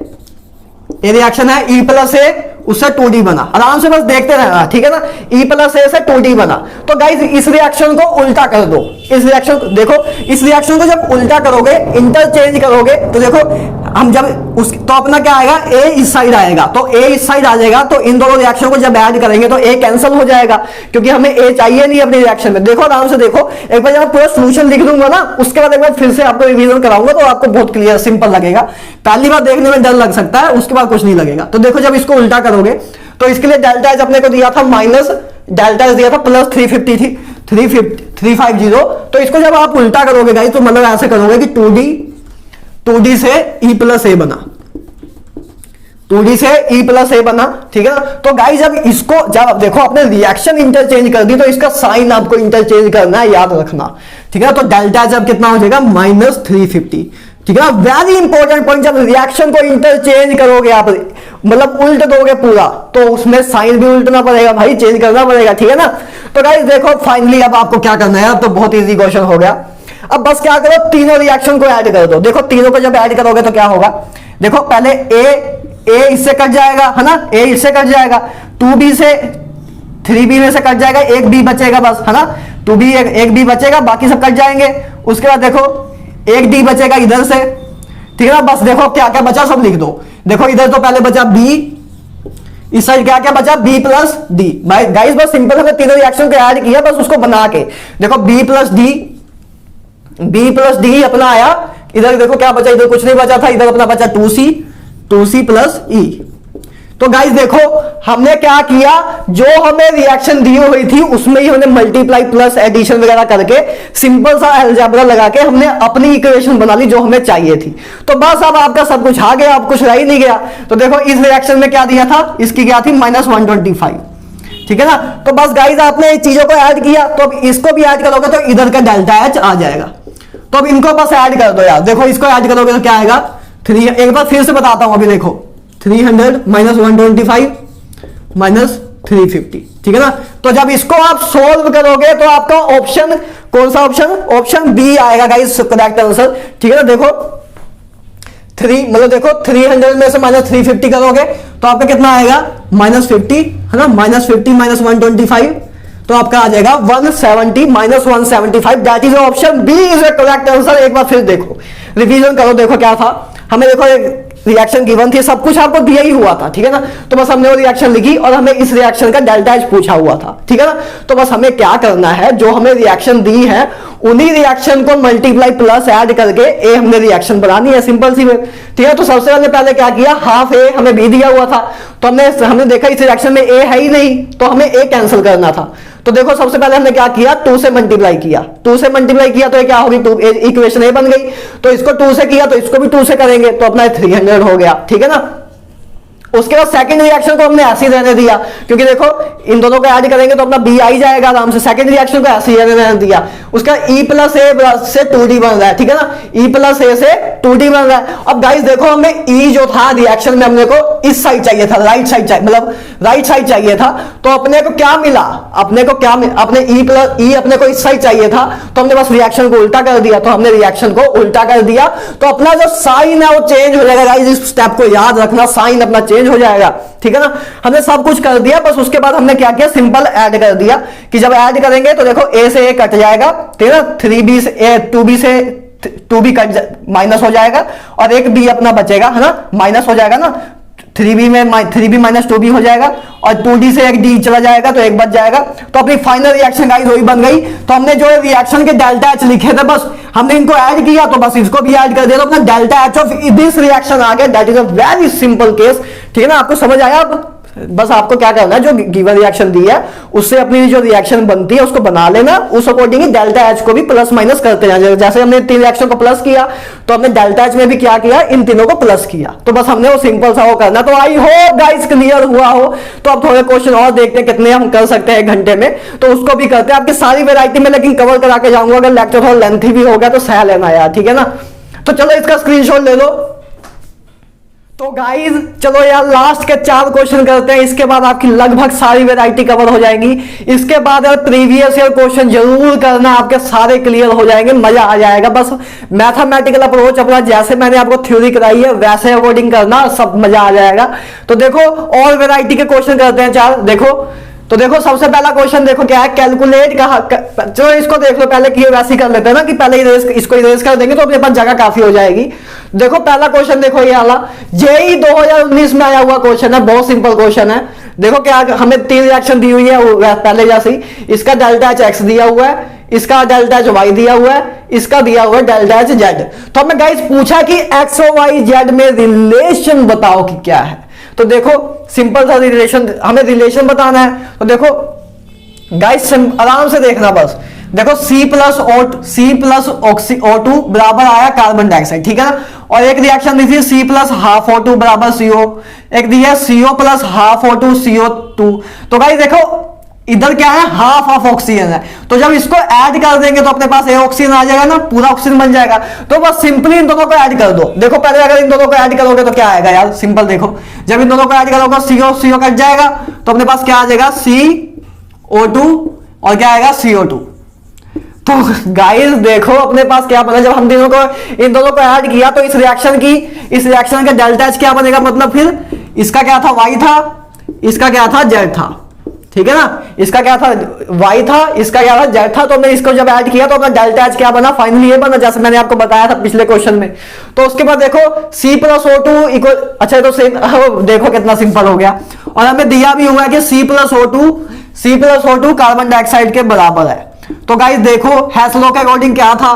Speaker 1: रिएक्शन है, e प्लस ए उससे 2d बना, आराम से बस देखते रहना, ठीक है ना। e प्लस ए से 2d बना, तो गाइस इस रिएक्शन को उल्टा कर दो, इस रिएक्शन को देखो, इस रिएक्शन को जब उल्टा करोगे, इंटरचेंज करोगे, तो देखो हम जब उस तो अपना क्या आएगा, a इस साइड आएगा, तो a इस साइड आ जाएगा, तो इन दोनों रिएक्शन को जब ऐड करेंगे तो a कैंसिल हो जाएगा, क्योंकि हमें a चाहिए नहीं अपनी रिएक्शन में। देखो आराम से देखो, एक बार जब पूरा सोल्यूशन लिख दूंगा ना, उसके बाद एक बार फिर से आपको रिवीजन कराऊंगा, तो आपको बहुत क्लियर सिंपल लगेगा। पहली बार देखने में डर लग सकता है, उसके बाद कुछ नहीं लगेगा। तो देखो जब इसको उल्टा करोगे, तो इसके लिए डेल्टा एच अपने को दिया था माइनस, डेल्टा एच दिया था प्लस 350 थी, 350, तो इसको जब आप उल्टा करोगे गाइस, तो मतलब ऐसे करोगे कि 2d से e प्लस ए बना, 2d से e प्लस ए बना, ठीक है ना। तो गाइस जब इसको जब देखो आपने रिएक्शन इंटरचेंज कर दी, तो इसका साइन आपको इंटरचेंज करना है, याद रखना, ठीक है। तो डेल्टा जब कितना हो जाएगा, -350, ठीक है। वेरी इंपॉर्टेंट पॉइंट, जब रिएक्शन को इंटरचेंज करोगे आप, मतलब उल्ट दोगे पूरा, तो उसमें साइन भी उल्टना पड़ेगा भाई, चेंज करना पड़ेगा, ठीक है ना। तो गाइस देखो फाइनली अब आपको क्या करना है, अब तो बहुत इजी क्वेश्चन हो गया। अब बस क्या करो, तीनों रिएक्शन को ऐड कर दो। देखो तीनों को जब ऐड करोगे तो क्या होगा, देखो पहले ए इससे कट जाएगा, है ना, ए इससे कट जाएगा, 2b से 3b में से कट जाएगा, एक b बचेगा बस, है ना, 2b एक b बचेगा, बाकी सब कट जाएंगे। उसके बाद देखो एक d बचेगा इधर से, ठीक है ना। बस देखो क्या क्या बचा सब लिख दो। देखो इधर तो पहले बचा b, इस साइड क्या क्या बचा, b प्लस डी। भाई गाइस बस सिंपल हमने तीनों रिएक्शन को ऐड किया, बस उसको बना के देखो b प्लस डी अपना आया, इधर देखो क्या बचा, इधर कुछ नहीं बचा था, इधर अपना बचा 2c प्लस e। तो गाइस देखो हमने क्या किया, जो हमें रिएक्शन दी हुई थी उसमें ही हमने मल्टीप्लाई प्लस एडिशन वगैरह करके सिंपल सा अलजेब्रा लगा के हमने अपनी इक्वेशन बना ली जो हमें चाहिए थी। तो बस अब आपका सब कुछ आ गया, अब कुछ रह ही नहीं गया। तो देखो इस रिएक्शन में क्या दिया था, इसकी क्या थी -125, ठीक है ना। तो बस गाइस आपने चीजों को ऐड किया, तो अब इसको भी ऐड करोगे तो इधर का डेल्टा एच आ जाएगा। तो अब इनको बस ऐड कर दो यार, देखो इसको ऐड करोगे तो क्या आएगा 3, एक बार फिर से बताता हूं अभी देखो 300 -125 -350, ठीक है ना। तो जब इसको आप सोल्व करोगे तो आपका ऑप्शन कौन सा, ऑप्शन बी आएगा गाइस करेक्ट आंसर, ठीक है ना। देखो 300 में से -350 करोगे तो आपका कितना आएगा -50, है ना, -50 -125 तो आपका आ जाएगा 170 -175, that is option B is correct answer. एक बार फिर देखो रिवीजन करो, देखो क्या था, हमें देखो रिएक्शन गिवन थी, सब कुछ आपको दिया ही हुआ था, ठीक है ना। तो बस हमने वो रिएक्शन लिखी और हमें इस रिएक्शन का डेल्टा एच पूछा हुआ था, ठीक है ना। तो बस हमें क्या करना है, जो हमें रिएक्शन दी है उन्हीं रिएक्शन को मल्टीप्लाई प्लस ऐड करके ए हमने रिएक्शन बनानी है, सिंपल सी, ठीक है। तो सबसे पहले क्या किया, हाफ ए हमें बी दिया हुआ था, तो हमने देखा इस रिएक्शन में ए है ही नहीं, तो हमें ए कैंसिल करना था। तो देखो सबसे पहले हमने क्या किया, 2 से मल्टीप्लाई किया, तो ये क्या होगी, इक्वेशन ए बन गई। तो इसको 2 से किया तो इसको भी 2 से करेंगे तो अपना 300 हो गया, ठीक है ना। उसके बाद सेकंड रिएक्शन को हमने ऐसे ही रहने दिया, क्योंकि देखो इन दोनों को ऐड करेंगे तो अपना बी आ ही जाएगा आराम से। सेकंड रिएक्शन को ऐसे ही रहने दिया, उसका E + A से 2D बन रहा है, ठीक है ना, E + A से 2D बन रहा है। अब गाइस देखो हमें E जो था रिएक्शन में हमने को इस साइड चाहिए था, राइट साइड चाहिए, मतलब राइट साइड चाहिए था। तो अपने को क्या मिला, अपने E अपने को इस साइड चाहिए था, तो हमने बस रिएक्शन को उल्टा कर दिया, तो हमने रिएक्शन को उल्टा कर दिया, तो अपना जो साइन है वो चेंज हो जाएगा गाइस। इस स्टेप को याद रखना, साइन अपना चेंज हो जाएगा, ठीक है ना। हमने सब कुछ कर दिया, बस उसके बाद हमने क्या किया, सिंपल ऐड कर दिया, कि जब ऐड करेंगे तो देखो a से a कट जाएगा, ठीक है ना, 3b से a 2b से 2b कट माइनस हो जाएगा और एक b अपना बचेगा, है ना, माइनस हो जाएगा ना, 3b में 3b - 2b हो जाएगा और 2d से एक d चला जाएगा तो एक बच जाएगा। तो अपनी फाइनल रिएक्शन गाइस वही बन गई। तो हमने जो रिएक्शन के डेल्टा एच लिखे थे बस हमने इनको ऐड किया, तो बस इसको भी ऐड कर दिया, तो अपना delta H of this reaction आ गया। That is a very simple case, ठीक है ना। आपको समझ आया, अब बस आपको क्या करना है, जो गिवन रिएक्शन दी है उससे अपनी जो रिएक्शन बनती है उसको बना लेना, उस अकॉर्डिंग डेल्टा एच को भी प्लस माइनस करते जाना। जैसे हमने 3 रिएक्शन को प्लस किया तो हमने डेल्टा एच में भी क्या किया, इन तीनों को प्लस किया। तो बस हमने वो सिंपल सा वो करना। तो आई होप गाइस क्लियर हुआ हो। तो अब थोड़े क्वेश्चन और देखते हैं कितने हम कर सकते हैं 1 घंटे में, तो उसको भी करते हैं। आपकी सारी वेराइटी में लेकिन कवर करा के जाऊंगा, अगर लेक्चर थोड़ा लेंथी भी हो गया तो सह लेना यार, ठीक है ना। तो चलो इसका स्क्रीनशॉट ले लो। तो गाइज चलो यार लास्ट के 4 क्वेश्चन करते हैं, इसके बाद आपकी लगभग सारी वैरायटी कवर हो जाएगी। इसके बाद यार प्रीवियस ईयर क्वेश्चन जरूर करना, आपके सारे क्लियर हो जाएंगे, मजा आ जाएगा। बस मैथमेटिकल अप्रोच अपना जैसे मैंने आपको थ्योरी कराई है वैसे अकॉर्डिंग करना, सब मजा आ जाएगा। तो देखो और वैरायटी के क्वेश्चन करते हैं 4। देखो तो देखो सबसे पहला क्वेश्चन देखो क्या है, कैलकुलेट कहा, चलो इसको देख लो पहले कि वैसे ही कर लेते हैं ना, कि पहले इसको इरेज कर देंगे तो अपने पास जगह काफी हो जाएगी। देखो पहला क्वेश्चन देखो ये वाला जेई 2019 में आया हुआ क्वेश्चन है, बहुत सिंपल क्वेश्चन है। देखो क्या हमें 3 रिएक्शन दी हुई है पहले जैसे ही, इसका डेल्टा एच एक्स दिया हुआ है, इसका डेल्टा एच वाई दिया हुआ है, इसका दिया हुआ है डेल्टा एच जेड। तो हमें गाइस पूछा कि एक्स और वाई जेड में रिलेशन बताओ कि क्या है। तो देखो सिंपल सा रिलेशन, हमें रिलेशन बताना है। तो देखो गाइस आराम से देखना, बस देखो C प्लस O2 बराबर आया कार्बन डाइऑक्साइड, ठीक है ना। और एक रिएक्शन दी थी C प्लस हाफ O2 बराबर CO, एक दी है CO plus half O2 CO2। तो गाइस देखो इधर क्या है, हाफ ऑफ ऑक्सीजन है, तो जब इसको ऐड कर देंगे तो अपने पास ऑक्सीजन आ जाएगा ना, पूरा ऑक्सीजन बन जाएगा। तो बस सिंपली इन दोनों को ऐड कर दो। देखो पहले अगर इन दोनों को ऐड करोगे तो क्या आएगा यार, सिंपल देखो, जब इन दोनों को ऐड करोगे CO कट जाएगा तो अपने पास क्या आ जाएगा CO2 और क्या आएगा CO2। तो गाइस देखो अपने पास क्या बना, जब हम इन दोनों को ऐड किया तो इस रिएक्शन का डेल्टा एच क्या बनेगा, मतलब फिर इसका क्या था Y था, इसका क्या था Z था, ठीक है ना। इसका क्या था Y था, इसका क्या था Z था। तो हमने इसको जब ऐड किया तो अपना डेल्टा एच क्या बना, फाइनली ये बना जैसे मैंने आपको बताया था पिछले क्वेश्चन में। तो उसके बाद देखो C प्लस O2 इक्वल, अच्छा तो देखो कितना सिंपल हो गया। और हमें दिया भी हुआ है कि C plus O2 carbon dioxide के बराबर है। तो गाइस देखो हेस लॉ के अकॉर्डिंग क्या था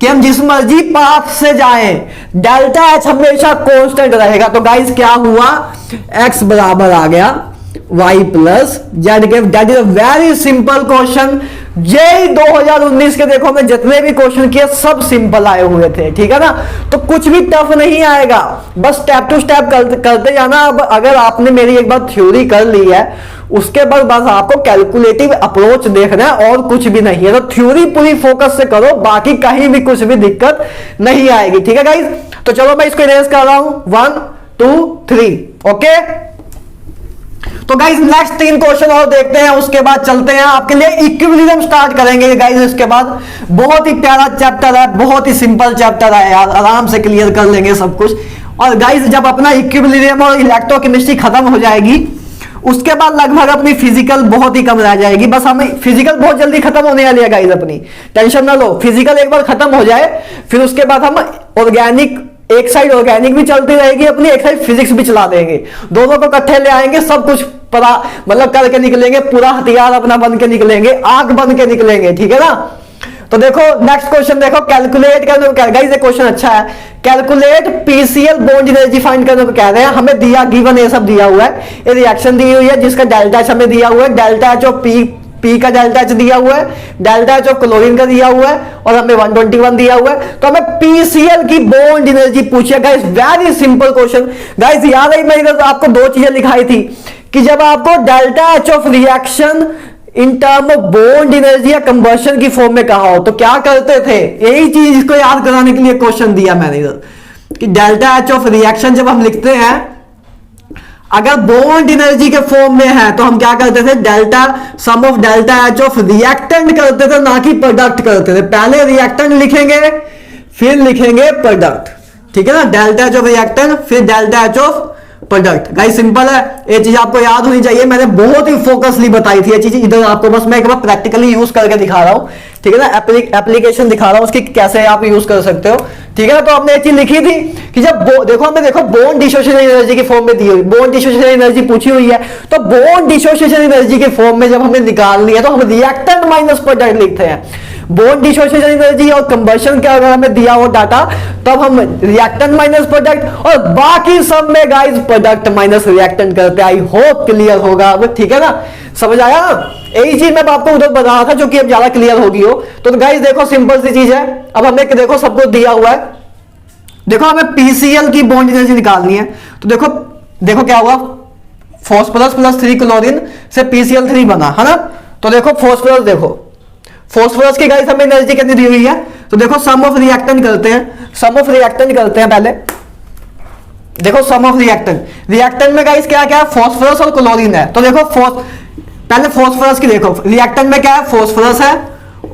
Speaker 1: कि हम जिस मर्जी पाथ से जाएं, डेल्टा एच हमेशा कांस्टेंट रहेगा। तो गाइस क्या हुआ, x बराबर आ गया y प्लस जेड के। That is a very simple question. JEE 2019 के देखो मैं जितने भी क्वेश्चन किए सब सिंपल आए हुए थे, ठीक है ना। तो कुछ भी टफ नहीं आएगा, बस स्टेप टू स्टेप करते जाना। अब अगर आपने मेरी एक बार थ्योरी कर ली है, उसके बाद बस आपको कैलकुलेटिव अप्रोच देखना है और कुछ भी नहीं है। तो थ्योरी पूरी फोकस से करो, बाकी कहीं भी कुछ भी दिक्कत नहीं आएगी, ठीक है गाइज। तो चलो मैं इसको इरेज कर रहा हूं, 1 2 3, ओके। तो गाइज नेक्स्ट 3 क्वेश्चन और देखते हैं, उसके बाद चलते हैं आपके लिए इक्विलिब्रियम स्टार्ट करेंगे गाइज। इसके बाद बहुत ही प्यारा चैप्टर है, बहुत ही सिंपल चैप्टर है यार, आराम से क्लियर कर लेंगे सब कुछ। और गाइज जब अपना इक्विलिब्रियम और इलेक्ट्रोकेमिस्ट्री खत्म हो जाएगी, उसके बाद लगभग अपनी फिजिकल बहुत ही कम रह जाएगी। बस हमें फिजिकल बहुत जल्दी खत्म होने वाली है गाइज, अपनी टेंशन ना लो। फिजिकल एक बार खत्म हो जाए, फिर उसके बाद हम ऑर्गेनिक, एक साइड ऑर्गेनिक भी चलती रहेगी अपनी, एक साइड फिजिक्स भी चला देंगे, दोनों को इकट्ठे ले आएंगे, सब कुछ पता मतलब करके निकलेंगे, पूरा हथियार अपना बन के निकलेंगे, आग बन के निकलेंगे, ठीक है ना। तो देखो नेक्स्ट क्वेश्चन देखो, कैलकुलेट करने को कह रहा है। ये क्वेश्चन अच्छा है, calculate PCL bond energy find करने को कह रहे हैं। हमें दिया गिवन ये सब दिया हुआ है, ये रिएक्शन दी हुई है जिसका डेल्टा एच हमें दिया हुआ है, डेल्टा एच ऑफ पी का डेल्टा एच दिया हुआ है, डेल्टा एच ऑफ क्लोरीन का दिया हुआ है, और हमें 121 दिया हुआ है। तो हमें पीसीएल की बॉन्ड एनर्जी पूछिए guys, very simple question. Guys याद है मैंने आपको 2 चीजें लिखाई थी कि जब आपको delta H of reaction in term of bond energy या कंबशन की फॉर्म में कहा हो तो क्या करते थे, यही चीज को याद कराने के लिए क्वेश्चन दिया मैंने इधर कि डेल्टा एच ऑफ रिएक्शन जब हम लिखते हैं, अगर बॉन्ड एनर्जी के फॉर्म में है तो हम क्या करते थे, delta sum of delta H of reactant करते थे, ना कि प्रोडक्ट करते थे। पहले रिएक्टेंट लिखेंगे फिर लिखेंगे प्रोडक्ट, ठीक है ना। डेल्टा एच ऑफ रिएक्टेंट फिर delta H of product. Guys simple है, ये चीज आपको याद होनी चाहिए। मैंने बहुत ही फोकसली बताई थी ये चीज, इधर आपको बस मैं एक बार प्रैक्टिकली यूज करके दिखा रहा हूं, ठीक है ना। एप्लीकेशन दिखा रहा हूं उसकी कैसे आप यूज कर सकते हो, ठीक है ना। तो हमने एक चीज लिखी थी कि जब देखो बॉन्ड डिसोसिएशन एनर्जी की फॉर्म में दी हुई, बॉन्ड डिसोसिएशन एनर्जी पूछी हुई है, तो बॉन्ड डिसोसिएशन एनर्जी के फॉर्म में जब हमें निकालनी है तो हम रिएक्टेंट माइनस प्रोडक्ट लिखते हैं। बॉन्ड डिसोसिएशन एनर्जी और कंबशन का अगर हमें दिया हो डाटा, तब हम रिएक्टेंट माइनस प्रोडक्ट, और बाकी सब में गाइस प्रोडक्ट माइनस रिएक्टेंट करते हैं। आई होप क्लियर होगा अब, ठीक है ना, समझ आया ना। यही चीज मैं आपको उधर बता रहा था जो कि अब ज्यादा क्लियर होगी हो। तो गाइस देखो सिंपल सी चीज है, अब हमें देखो सब कुछ दिया हुआ है। देखो हमें पीसीएल की बॉन्ड एनर्जी निकालनी है, तो देखो क्या हुआ, फॉस्फोरस प्लस 3 क्लोरीन से PCl3 बना, है ना। तो देखो फॉस्फोरस की गाइस हमें एनर्जी कितनी दी हुई है, तो देखो सम ऑफ रिएक्टेंट करते हैं पहले। देखो सम ऑफ रिएक्टेंट में गाइस क्या क्या है, फॉस्फोरस और क्लोरीन है। तो देखो पहले फॉस्फोरस की देखो, रिएक्टेंट में क्या है, फॉस्फोरस है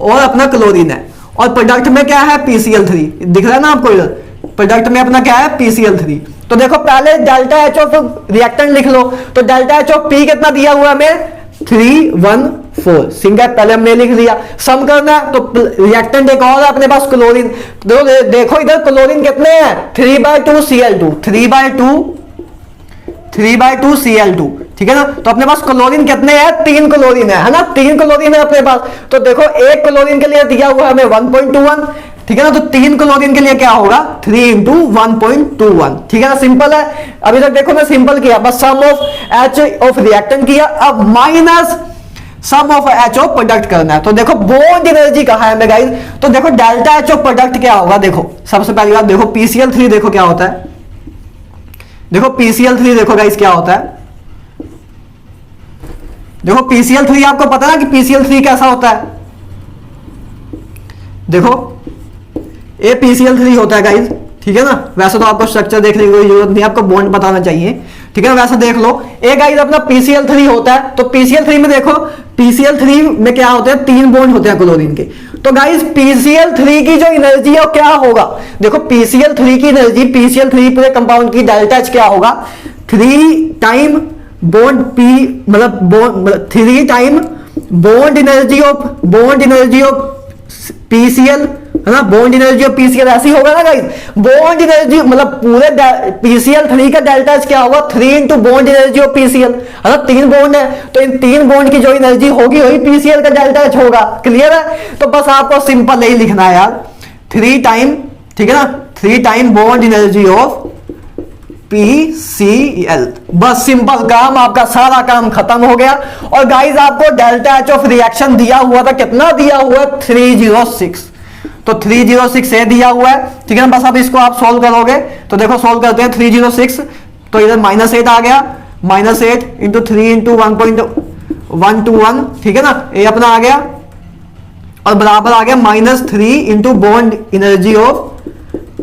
Speaker 1: और अपना क्लोरीन है, और प्रोडक्ट में क्या है, PCl3 दिख रहा है ना आपको इधर, प्रोडक्ट में अपना क्या है, PCl3। तो देखो पहले डेल्टा एच ऑफ रिएक्टेंट लिख लो, तो डेल्टा एच ऑफ पी कितना दिया हुआ हमें, 314 सिंगल, पहले हमने लिख लिया। सम करना है तो रिएक्टेंट एक और है अपने पास, क्लोरीन। देखो इधर क्लोरीन कितने हैं, 3/2 Cl2, 3/2 Cl2, ठीक है ना। तो अपने पास क्लोरीन कितने हैं, 3 क्लोरीन है ना, 3 क्लोरीन है अपने पास। तो देखो एक क्लोरीन के लिए दिया हुआ है हमें 1.21, ठीक है ना। तो 3 क्लोरीन के लिए क्या होगा, 3 × 1.21, ठीक है ना। सिंपल है, अभी तक देखो मैं सिंपल किया, बस सम ऑफ एच ऑफ रिएक्टेंट किया, अब minus sum of H of product करना है। तो देखो बॉन्ड एनर्जी कहा है हमें गाइस, तो देखो डेल्टा एच ऑफ प्रोडक्ट क्या होगा, देखो सबसे पहली बात देखो PCl3 देखो क्या होता है, देखो PCl3 देखो गाइस क्या होता है। देखो PCl3 आपको पता है कि PCl3 कैसा होता है, देखो ये PCl3 होता है गाइस, ठीक है ना। वैसे तो आपको स्ट्रक्चर देखने की कोई जरूरत नहीं, आपको बॉन्ड बताना चाहिए, ठीक है ना। वैसे देख लो ये गाइस अपना PCl3 होता है। तो PCl3 में देखो, PCl3 में क्या होते हैं, 3 बॉन्ड होते हैं क्लोरीन के। तो गाइस PCl3 की जो एनर्जी है वो क्या होगा, देखो PCl3 की एनर्जी, PCl3 पूरे कंपाउंड की डेल्टा एच क्या होगा, 3 टाइम बॉन्ड पी, मतलब 3 time bound energy of PCl, है ना। बॉन्ड एनर्जी ऑफ PCl ऐसी होगा ना गाइस, बॉन्ड एनर्जी मतलब पूरे PCl3 का डेल्टा एच क्या होगा, 3 × बॉन्ड एनर्जी ऑफ PCl, है ना। 3 बॉन्ड है तो इन 3 बॉन्ड की जो एनर्जी होगी वही PCl का डेल्टा एच होगा, क्लियर है। तो बस आपको सिंपल यही लिखना है यार, 3 टाइम, ठीक है ना, 3 time bound energy of PCl। बस सिंपल काम, आपका सारा काम खत्म हो गया। और गाइस आपको डेल्टा एच ऑफ रिएक्शन दिया हुआ था, कितना दिया हुआ है, 306। तो 306 ए दिया हुआ है, ठीक है ना। बस अब इसको आप सोल्व करोगे तो देखो, सोल्व करते हैं 306, तो इधर -8 आ गया, -8 इंटू 3 इंटू 1.121, ठीक है ना, ये अपना आ गया और बराबर आ गया -3 into bond energy of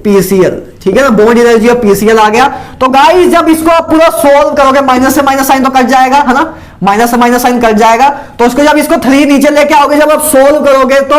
Speaker 1: PCl, ठीक है ना, बॉन्ड एनर्जी ऑफ PCl आ गया। तो गाइस जब इसको आप पूरा सोल्व करोगे, माइनस से माइनस साइन तो कट जाएगा, है ना, माइनस से माइनस साइन कट जाएगा। तो उसको जब इसको 3 नीचे लेके आओगे, जब आप सोल्व करोगे तो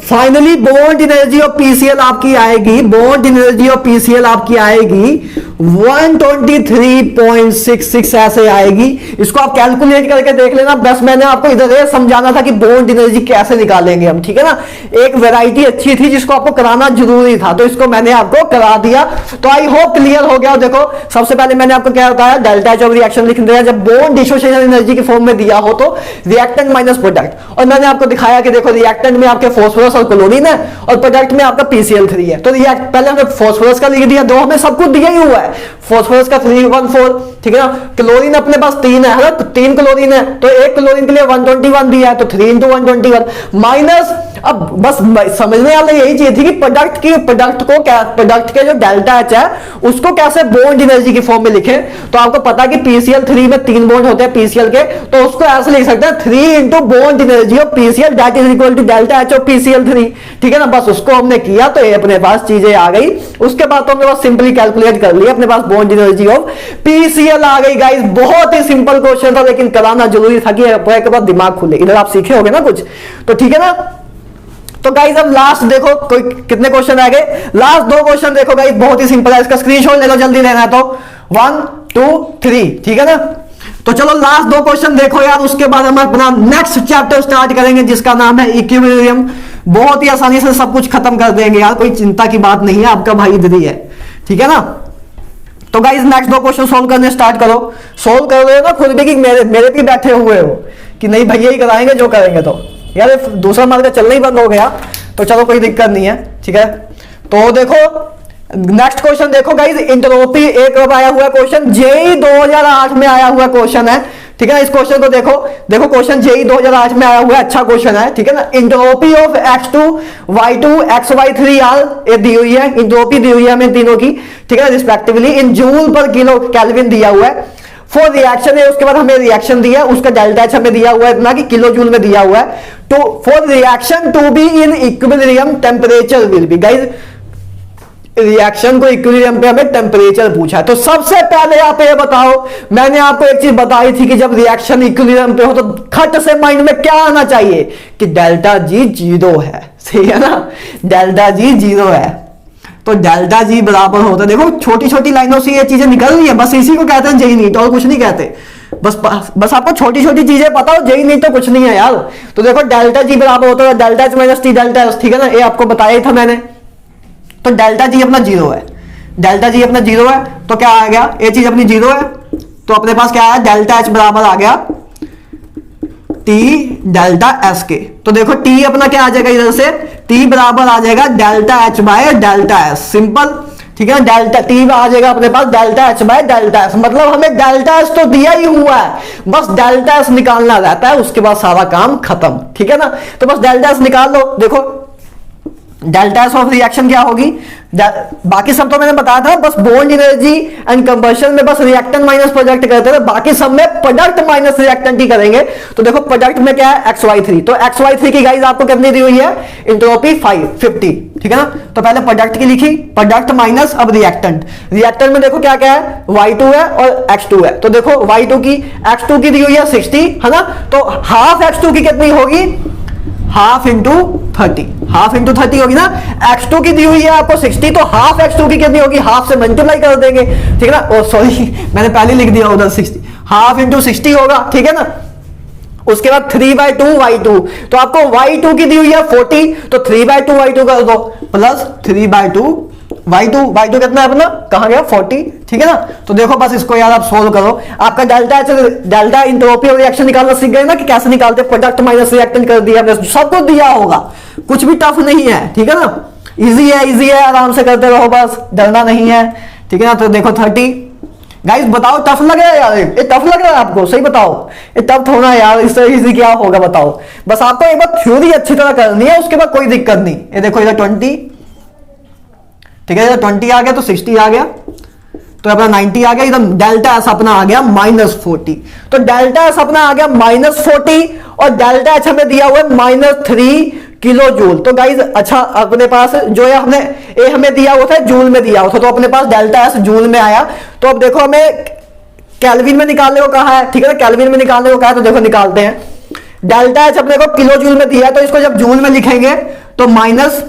Speaker 1: finally bond energy of PCl आपकी आएगी, बॉन्ड एनर्जी ऑफ PCl आपकी आएगी 123.66 ऐसे आएगी। इसको आप कैलकुलेट करके देख लेना। बस मैंने आपको इधर ये समझाना था कि बॉन्ड एनर्जी कैसे निकालेंगे हम, ठीक है ना। एक वैरायटी अच्छी थी जिसको आपको कराना जरूरी था, तो इसको मैंने आपको करा दिया। तो आई होप क्लियर हो गया। देखो सबसे पहले मैंने आपको क्या बताया, डेल्टा एच ऑफ रिएक्शन लिख दिया, जब बॉन्ड डिसोसिएशन एनर्जी की फॉर्म में दिया हो तो रिएक्टेंट माइनस प्रोडक्ट। और मैंने आपको दिखाया कि देखो रिएक्टेंट में आपके फास्फोरस और क्लोरीन है और प्रोडक्ट में आपका PCl3 है। तो पहले हमने फास्फोरस का लिख दिया, 2 हमें सब कुछ दिया ही हुआ है, फास्फोरस का 314, ठीक है ना। क्लोरीन अपने पास 3 है ना, तो 3 क्लोरीन है, तो एक क्लोरीन के लिए 121 दिया है, तो 3 इंटू 121 माइनस। अब बस समझने वाला यही चीज थी कि प्रोडक्ट के जो डेल्टा एच है उसको कैसे बॉन्ड एनर्जी की फॉर्म में लिखें। तो आपको पता है कि PCl3 में 3 बॉन्ड होते हैं PCl के, तो उसको ऐसे लिख सकते हैं 3 into bond energy of PCl that is equal to delta H of PCl3, ठीक है ना। बस उसको हमने किया तो ये अपने पास चीजें आ गई। उसके बाद तो हमने बस सिंपली कैलकुलेट कर लिया, अपने पास बॉन्ड एनर्जी ऑफ PCl आ गई। गाइस बहुत ही सिंपल क्वेश्चन था, लेकिन कराना जरूरी था कि के बाद दिमाग खुले। इधर आप सीखे होगे ना कुछ, तो ठीक है ना। तो गाइस अब लास्ट देखो, कोई कितने क्वेश्चन आ गए, लास्ट 2 क्वेश्चन देखो गाइस, बहुत ही सिंपल है। इसका स्क्रीनशॉट ले लो, जल्दी लेना है तो 1 2 3, ठीक है ना। तो चलो लास्ट 2 क्वेश्चन देखो यार, उसके बाद हम अपना नेक्स्ट चैप्टर स्टार्ट करेंगे जिसका नाम है इक्विलिब्रियम। बहुत ही आसानी से सब कुछ खत्म कर देंगे यार, कोई चिंता की बात नहीं है, आपका भाई इधर ही है, ठीक है ना। तो गाइस नेक्स्ट 2 क्वेश्चन सोल्व करने स्टार्ट करो। सोल्व कर रहे हो ना खुद भी कि मेरे भी बैठे हुए हो कि नहीं भैया ही कराएंगे जो करेंगे। तो यार दूसरा मार्ग चलना ही बंद हो गया, तो चलो कोई दिक्कत नहीं है, ठीक है। तो देखो नेक्स्ट क्वेश्चन देखो गाइस, एंट्रोपी एक अब आया हुआ क्वेश्चन, जेई 2008 में आया हुआ क्वेश्चन है, ठीक है ना। इस क्वेश्चन को देखो, देखो क्वेश्चन जेई 2008 में आया हुआ है, अच्छा क्वेश्चन है, ठीक है ना। Entropy of X2 Y2 XY3 are ये दी हुई है, एंट्रोपी दी हुई है हमें तीनों की, ठीक है, रिस्पेक्टिवली इन जूल पर किलो केल्विन दिया हुआ है। फॉर रिएक्शन है, उसके बाद हमें रिएक्शन दिया है, उसका डेल्टा एच हमें दिया हुआ है इतना कि किलो जूल में दिया हुआ है। तो for reaction to be in equilibrium temperature will be, guys reaction को इक्विलिब्रियम पे हमें टेम्परेचर पूछा है। तो सबसे पहले आप ये बताओ, मैंने आपको एक चीज बताई थी कि जब रिएक्शन इक्विलिब्रियम पे हो तो खट से माइंड में क्या आना चाहिए कि डेल्टा जी 0 है, सही है ना, डेल्टा जी 0 है। तो डेल्टा जी बराबर होता है, देखो छोटी छोटी लाइनों से ये चीजें निकल रही है, बस इसी को कहते हैं जेई नीट, और कुछ नहीं कहते। बस आपको छोटी छोटी चीजें पता हो, जेई नीट तो कुछ नहीं है यार। तो देखो डेल्टा जी बराबर होता है delta H minus T delta S, ठीक है ना, ये आपको बताया ही था मैंने। तो डेल्टा जी अपना 0 है, डेल्टा जी अपना 0 है, तो क्या आ गया, ये चीज अपनी 0 है, तो अपने पास क्या है, डेल्टा एच बराबर आ गया टी डेल्टा एस के। तो देखो टी अपना क्या आ जाएगा, इधर से टी बराबर आ जाएगा delta H by delta S, simple, ठीक है ना। डेल्टा टी आ जाएगा अपने पास delta H by delta S, मतलब हमें डेल्टा एस तो दिया ही हुआ है, बस डेल्टा एस निकालना रहता है, उसके बाद सारा काम खत्म, ठीक है ना। तो बस डेल्टा एस निकाल लो। देखो डेल्टा एस ऑफ रिएक्शन क्या होगी, बाकी सब तो मैंने बताया था, बस बॉन्ड एनर्जी एंड कंबशन में बस रिएक्टेंट माइनस प्रोडक्ट करते हैं, बाकी सब में प्रोडक्ट माइनस रिएक्टेंट ही करेंगे। तो देखो प्रोडक्ट में क्या है, XY3, तो XY3 की गाइस आपको कितनी दी हुई है, एंट्रोपी 50, ठीक है ना। तो पहले प्रोडक्ट की लिखी, प्रोडक्ट माइनस अब रिएक्टेंट, रिएक्टेंट में देखो क्या क्या है, Y2 है और X2 है। तो देखो X2 की दी हुई है 60, है ना, तो हाफ X2 की कितनी होगी, हाफ इंटू 30, हाफ इंटू 30 होगी ना। X2 की दी हुई है आपको 60, तो हाफ X2 की कितनी होगी, हाफ से मल्टीप्लाई कर देंगे, ठीक है ना। ओ सॉरी मैंने पहले लिख दिया उधर 60, हाफ इंटू 60 होगा, ठीक है ना। उसके बाद 3/2 Y2, तो आपको Y2 की दी हुई है 40, तो 3/2 Y2 कर दो प्लस 3/2 Y2 कितना है अपना, कहां गया 40, ठीक है ना। तो देखो बस इसको यार आप सोल्व करो, आपका डेल्टा एंट्रोपी और रिएक्शन निकालना सीख गए ना कि कैसे निकालते, प्रोडक्ट माइनस रिएक्टेंट कर दिया हमने, सब कुछ दिया होगा, कुछ भी टफ नहीं है, ठीक है ना। इजी है, आराम से करते रहो, बस डरना नहीं है, ठीक है ना। तो देखो 30। गाइस बताओ टफ लग रहा है यार, ये टफ लग रहा है आपको, सही बताओ, ये टफ थोड़ा है यार, इससे इजी क्या होगा बताओ। बस आपको एक बार थ्योरी अच्छी तरह करनी है, उसके बाद कोई दिक्कत नहीं। ये देखो इधर 20, ठीक है, इधर 20 आ गया तो 60 आ गया, तो अपना 90 आ गया, इधर डेल्टा एस अपना आ गया -40। तो डेल्टा एस अपना आ गया -40 और डेल्टा एच हमें दिया हुआ है -3 किलो जूल। तो गाइज अच्छा अपने पास जो है हमने ए हमें दिया हुआ था जूल में दिया हुआ था, तो अपने पास डेल्टा एस जूल में आया। तो अब देखो हमें केल्विन में निकालने को कहा है, ठीक है ना, केल्विन में निकालने को कहा है, तो देखो निकालते हैं। डेल्टा एच अपने को किलो जूल में दिया है, तो इसको जब जूल में लिखेंगे तो माइनस,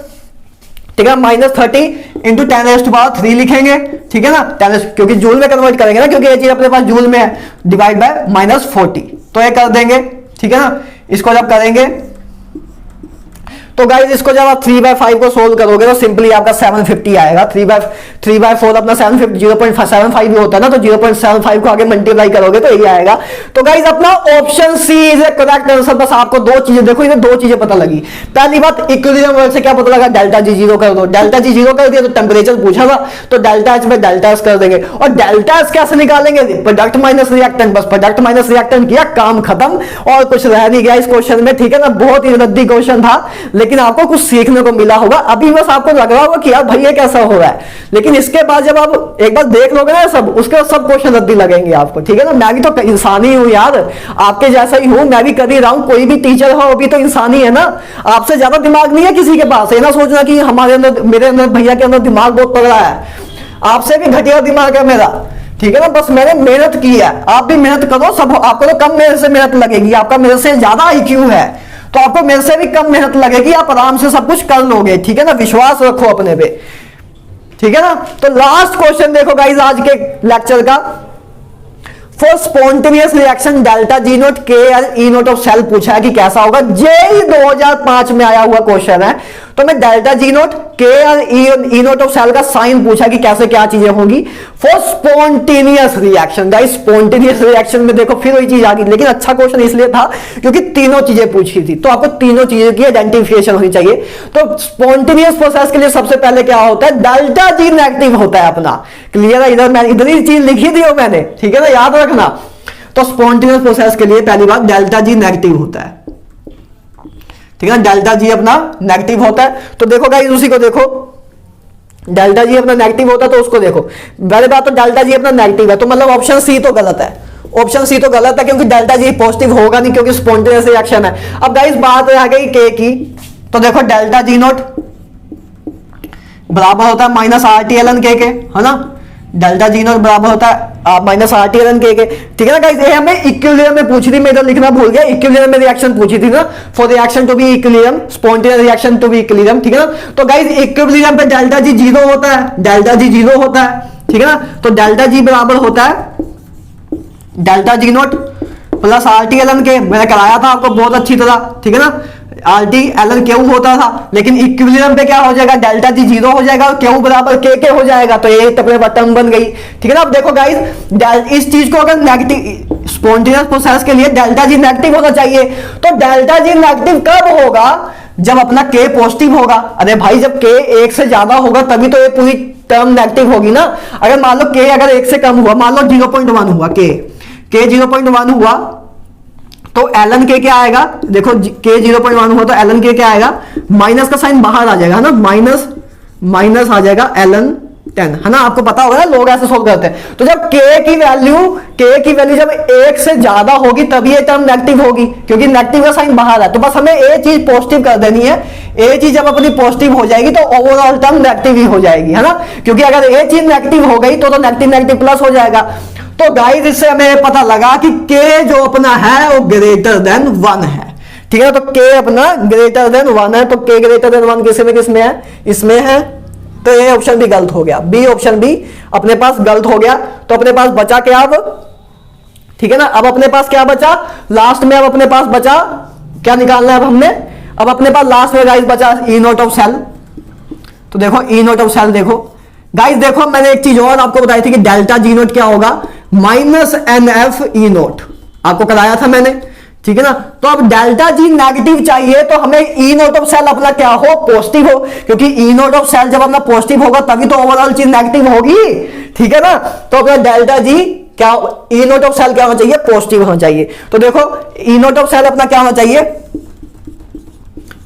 Speaker 1: ठीक है, -30 इंटू 10⁻³ लिखेंगे, ठीक है ना, 10, क्योंकि जूल में कन्वर्ट करेंगे ना, क्योंकि ये चीज अपने पास जूल में है, डिवाइड बाय -40, तो ये कर देंगे, ठीक है ना। इसको जब करेंगे तो गाइज इसको जब आप 3/5 को सोल्व करोगे तो सिंपली आपका 750 आएगा। 3/4 अपना 750 0.75 भी होता है ना, तो 0.75 को आगे मल्टीप्लाई करोगे तो यही आएगा। तो गाइज अपना option C is a correct answer. बस आपको दो चीजें देखो, इधर दो चीजें पता लगी। पहली बात इक्विलिब्रियम वर्ड से क्या पता लगा, डेल्टा जी 0 कर दो, डेल्टा जी 0 कर दिया तो टेम्परेचर पूछा था, तो डेल्टा एच में डेल्टा एस कर देंगे। और डेल्टा एस कैसे निकालेंगे, प्रोडक्ट माइनस रिएक्टेंट, बस प्रोडक्ट माइनस रिएक्टेंट किया, काम खत्म, और कुछ रह नहीं गया इस क्वेश्चन में, ठीक है ना। बहुत ही रद्दी क्वेश्चन था, लेकिन आपको कुछ सीखने को मिला होगा। अभी बस आपको लग रहा होगा कि यार भाई ये कैसा हो रहा है, लेकिन इसके बाद जब आप एक बार देख लोगे ना सब, उसके बाद सब क्वेश्चन रद्दी लगेंगे आपको, ठीक है ना। मैं भी तो इंसान ही हूं यार, आपके जैसा ही हूं, मैं भी कर ही रहा हूं, कोई भी टीचर हो अभी तो इंसान ही है ना। आपसे ज्यादा दिमाग नहीं है किसी के पास, ये ना सोचना कि हमारे अंदर, मेरे अंदर, भैया के अंदर दिमाग बहुत तगड़ा है, आपसे भी घटिया दिमाग है मेरा, ठीक है ना। बस मैंने मेहनत की है, आप भी मेहनत करो, सब आपको तो कम मेरे से मेहनत लगेगी, आपका मेरे से ज्यादा IQ है, तो आपको मेरे से भी कम मेहनत लगेगी, आप आराम से सब कुछ कर लोगे, ठीक है ना। विश्वास रखो अपने पे, ठीक है ना। तो लास्ट क्वेश्चन देखो गाइस आज के लेक्चर का, for spontaneous reaction delta G naught के L E naught of cell पूछा है कि कैसा होगा। जेई 2005 में आया हुआ क्वेश्चन है, तो मैं डेल्टा जी नोट के L E naught of cell का साइन पूछा कि कैसे क्या चीजें होंगी for spontaneous reaction. Guys spontaneous reaction में देखो फिर वही चीज आ गई, लेकिन अच्छा क्वेश्चन इसलिए था क्योंकि तीनों चीजें पूछी थी, तो आपको तीनों चीजों की आइडेंटिफिकेशन होनी चाहिए। तो स्पॉन्टेनियस प्रोसेस के लिए सबसे पहले क्या होता है, डेल्टा जी नेगेटिव होता है अपना, क्लियर है। इधर ही चीज लिखी थी वो मैंने, ठीक है ना, याद रखना। तो स्पॉन्टेनियस प्रोसेस के लिए पहली बात डेल्टा जी नेगेटिव होता है, ठीक है ना, डेल्टा जी अपना नेगेटिव होता है। तो देखो गाइस उसी को देखो, डेल्टा जी अपना नेगेटिव होता है, तो उसको देखो। पहले बात तो डेल्टा जी अपना नेगेटिव है, तो मतलब ऑप्शन सी तो गलत है, ऑप्शन सी तो गलत है, क्योंकि डेल्टा जी पॉजिटिव होगा नहीं, क्योंकि स्पॉन्टेनियस रिएक्शन है। अब गाइस बात आ गई के की, तो देखो डेल्टा जी नोट बराबर होता है -RT ln के, है ना। डेल्टा जी नोट बराबर होता है -RT ln के, ठीक है ना गाइस। ये हमें इक्विलिब्रियम में पूछी थी, मैं इधर लिखना भूल गया, इक्विलिब्रियम में रिएक्शन पूछी थी ना, for reaction to be equilibrium, spontaneous reaction to be equilibrium, ठीक है ना। तो गाइस इक्विलिब्रियम पे डेल्टा जी 0 होता है, डेल्टा जी 0 होता है, ठीक है ना। तो डेल्टा जी बराबर होता है delta G note plus RT ln के, मैंने कराया था आपको बहुत अच्छी तरह, ठीक है ना। RT ln क्यू होता था, लेकिन इक्विलिब्रियम पे क्या हो जाएगा, डेल्टा जी 0 हो जाएगा और क्यू बराबर के हो जाएगा, तो ये अपने टर्म बन गई, ठीक है ना। अब देखो गाइस इस चीज को अगर नेगेटिव स्पॉन्टेनियस प्रोसेस के लिए डेल्टा जी नेगेटिव होना चाहिए, तो डेल्टा जी नेगेटिव कब होगा, जब अपना के पॉजिटिव होगा। अरे भाई जब के 1 से ज्यादा होगा तभी तो ये पूरी टर्म नेगेटिव होगी ना। अगर मान लो के अगर 1 से कम हुआ, मान लो 0.1 हुआ, के 0.1 हुआ, तो ln के क्या आएगा, देखो के 0.1 हुआ तो ln के क्या आएगा, माइनस का साइन बाहर आ जाएगा, है ना, माइनस आ जाएगा ln 10, है ना। आपको पता होगा ना, लोग ऐसे सोल्व करते हैं। तो जब के की वैल्यू जब 1 से ज्यादा होगी तभी ये टर्म नेगेटिव होगी, क्योंकि नेगेटिव का साइन बाहर है। तो बस हमें ये चीज पॉजिटिव कर देनी है, ये चीज जब अपनी पॉजिटिव हो जाएगी तो ओवरऑल टर्म नेगेटिव ही हो जाएगी, है ना। क्योंकि अगर ये चीज नेगेटिव हो गई तो नेगेटिव प्लस हो जाएगा। तो गाइस इससे हमें पता लगा कि के जो अपना है वो ग्रेटर देन 1 है, ठीक है। तो के अपना ग्रेटर देन 1 है, तो के ग्रेटर देन 1 किसमें है, इसमें है। तो ये ऑप्शन भी गलत हो गया, बी ऑप्शन भी अपने पास गलत हो गया। तो अपने पास बचा क्या अब, ठीक है ना। अब अपने पास क्या बचा लास्ट में, अब अपने पास बचा क्या निकालना है अब हमने, अब अपने पास लास्ट में गाइस बचा ई नोट ऑफ सेल। तो देखो ई नोट ऑफ सेल, देखो गाइस देखो मैंने एक चीज और आपको बताई थी कि डेल्टा जी नोट क्या होगा, -NF ई नोट आपको कराया था मैंने, ठीक है ना। तो अब डेल्टा जी नेगेटिव चाहिए तो हमें ई नोट ऑफ सेल अपना क्या हो, पॉजिटिव हो, क्योंकि ई नोट ऑफ सेल जब अपना पॉजिटिव होगा तभी तो ओवरऑल चीज नेगेटिव होगी, ठीक है ना। तो अपना डेल्टा जी क्या, ई नोट ऑफ सेल क्या होना चाहिए, पॉजिटिव होना चाहिए। तो देखो ई नोट ऑफ सेल अपना क्या होना चाहिए,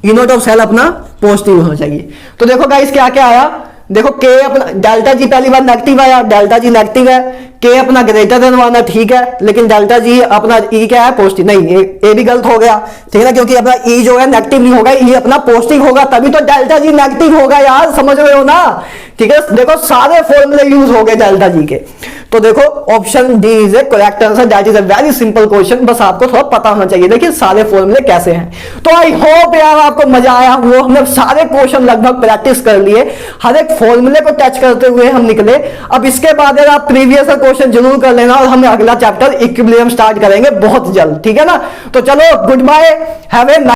Speaker 1: ई नोट ऑफ सेल अपना पॉजिटिव होना चाहिए। तो देखो गाइस क्या क्या आया, देखो के अपना डेल्टा जी पहली बार नेगेटिव आया, डेल्टा जी नेगेटिव है, के अपना ग्रेटर देन 1 है, ठीक है, लेकिन डेल्टा जी अपना ई क्या है, पॉजिटिव, नहीं ए भी गलत हो गया, ठीक है ना, क्योंकि अपना ई जो है नेगेटिव नहीं होगा, ई अपना पॉजिटिव होगा, तभी तो डेल्टा जी नेगेटिव होगा यार, समझ रहे हो ना, ठीक है। देखो सारे फॉर्मूले यूज हो गए डेल्टा जी के। तो देखो option D is a correct answer, that is a very simple question, बस आपको थोड़ा पता होना चाहिए। देखिए सारे फॉर्मूले कैसे हैं। तो आई होप यार आपको मजा आया, वो हमने सारे क्वेश्चन लगभग प्रैक्टिस कर लिए, हर एक फॉर्मूले को टच करते हुए हम निकले। अब इसके बाद आप प्रीवियस क्वेश्चन जरूर कर लेना, और हम अगला चैप्टर इक्विलिब्रियम स्टार्ट करेंगे बहुत जल्द, ठीक है ना। तो चलो गुड बाय, हैव ए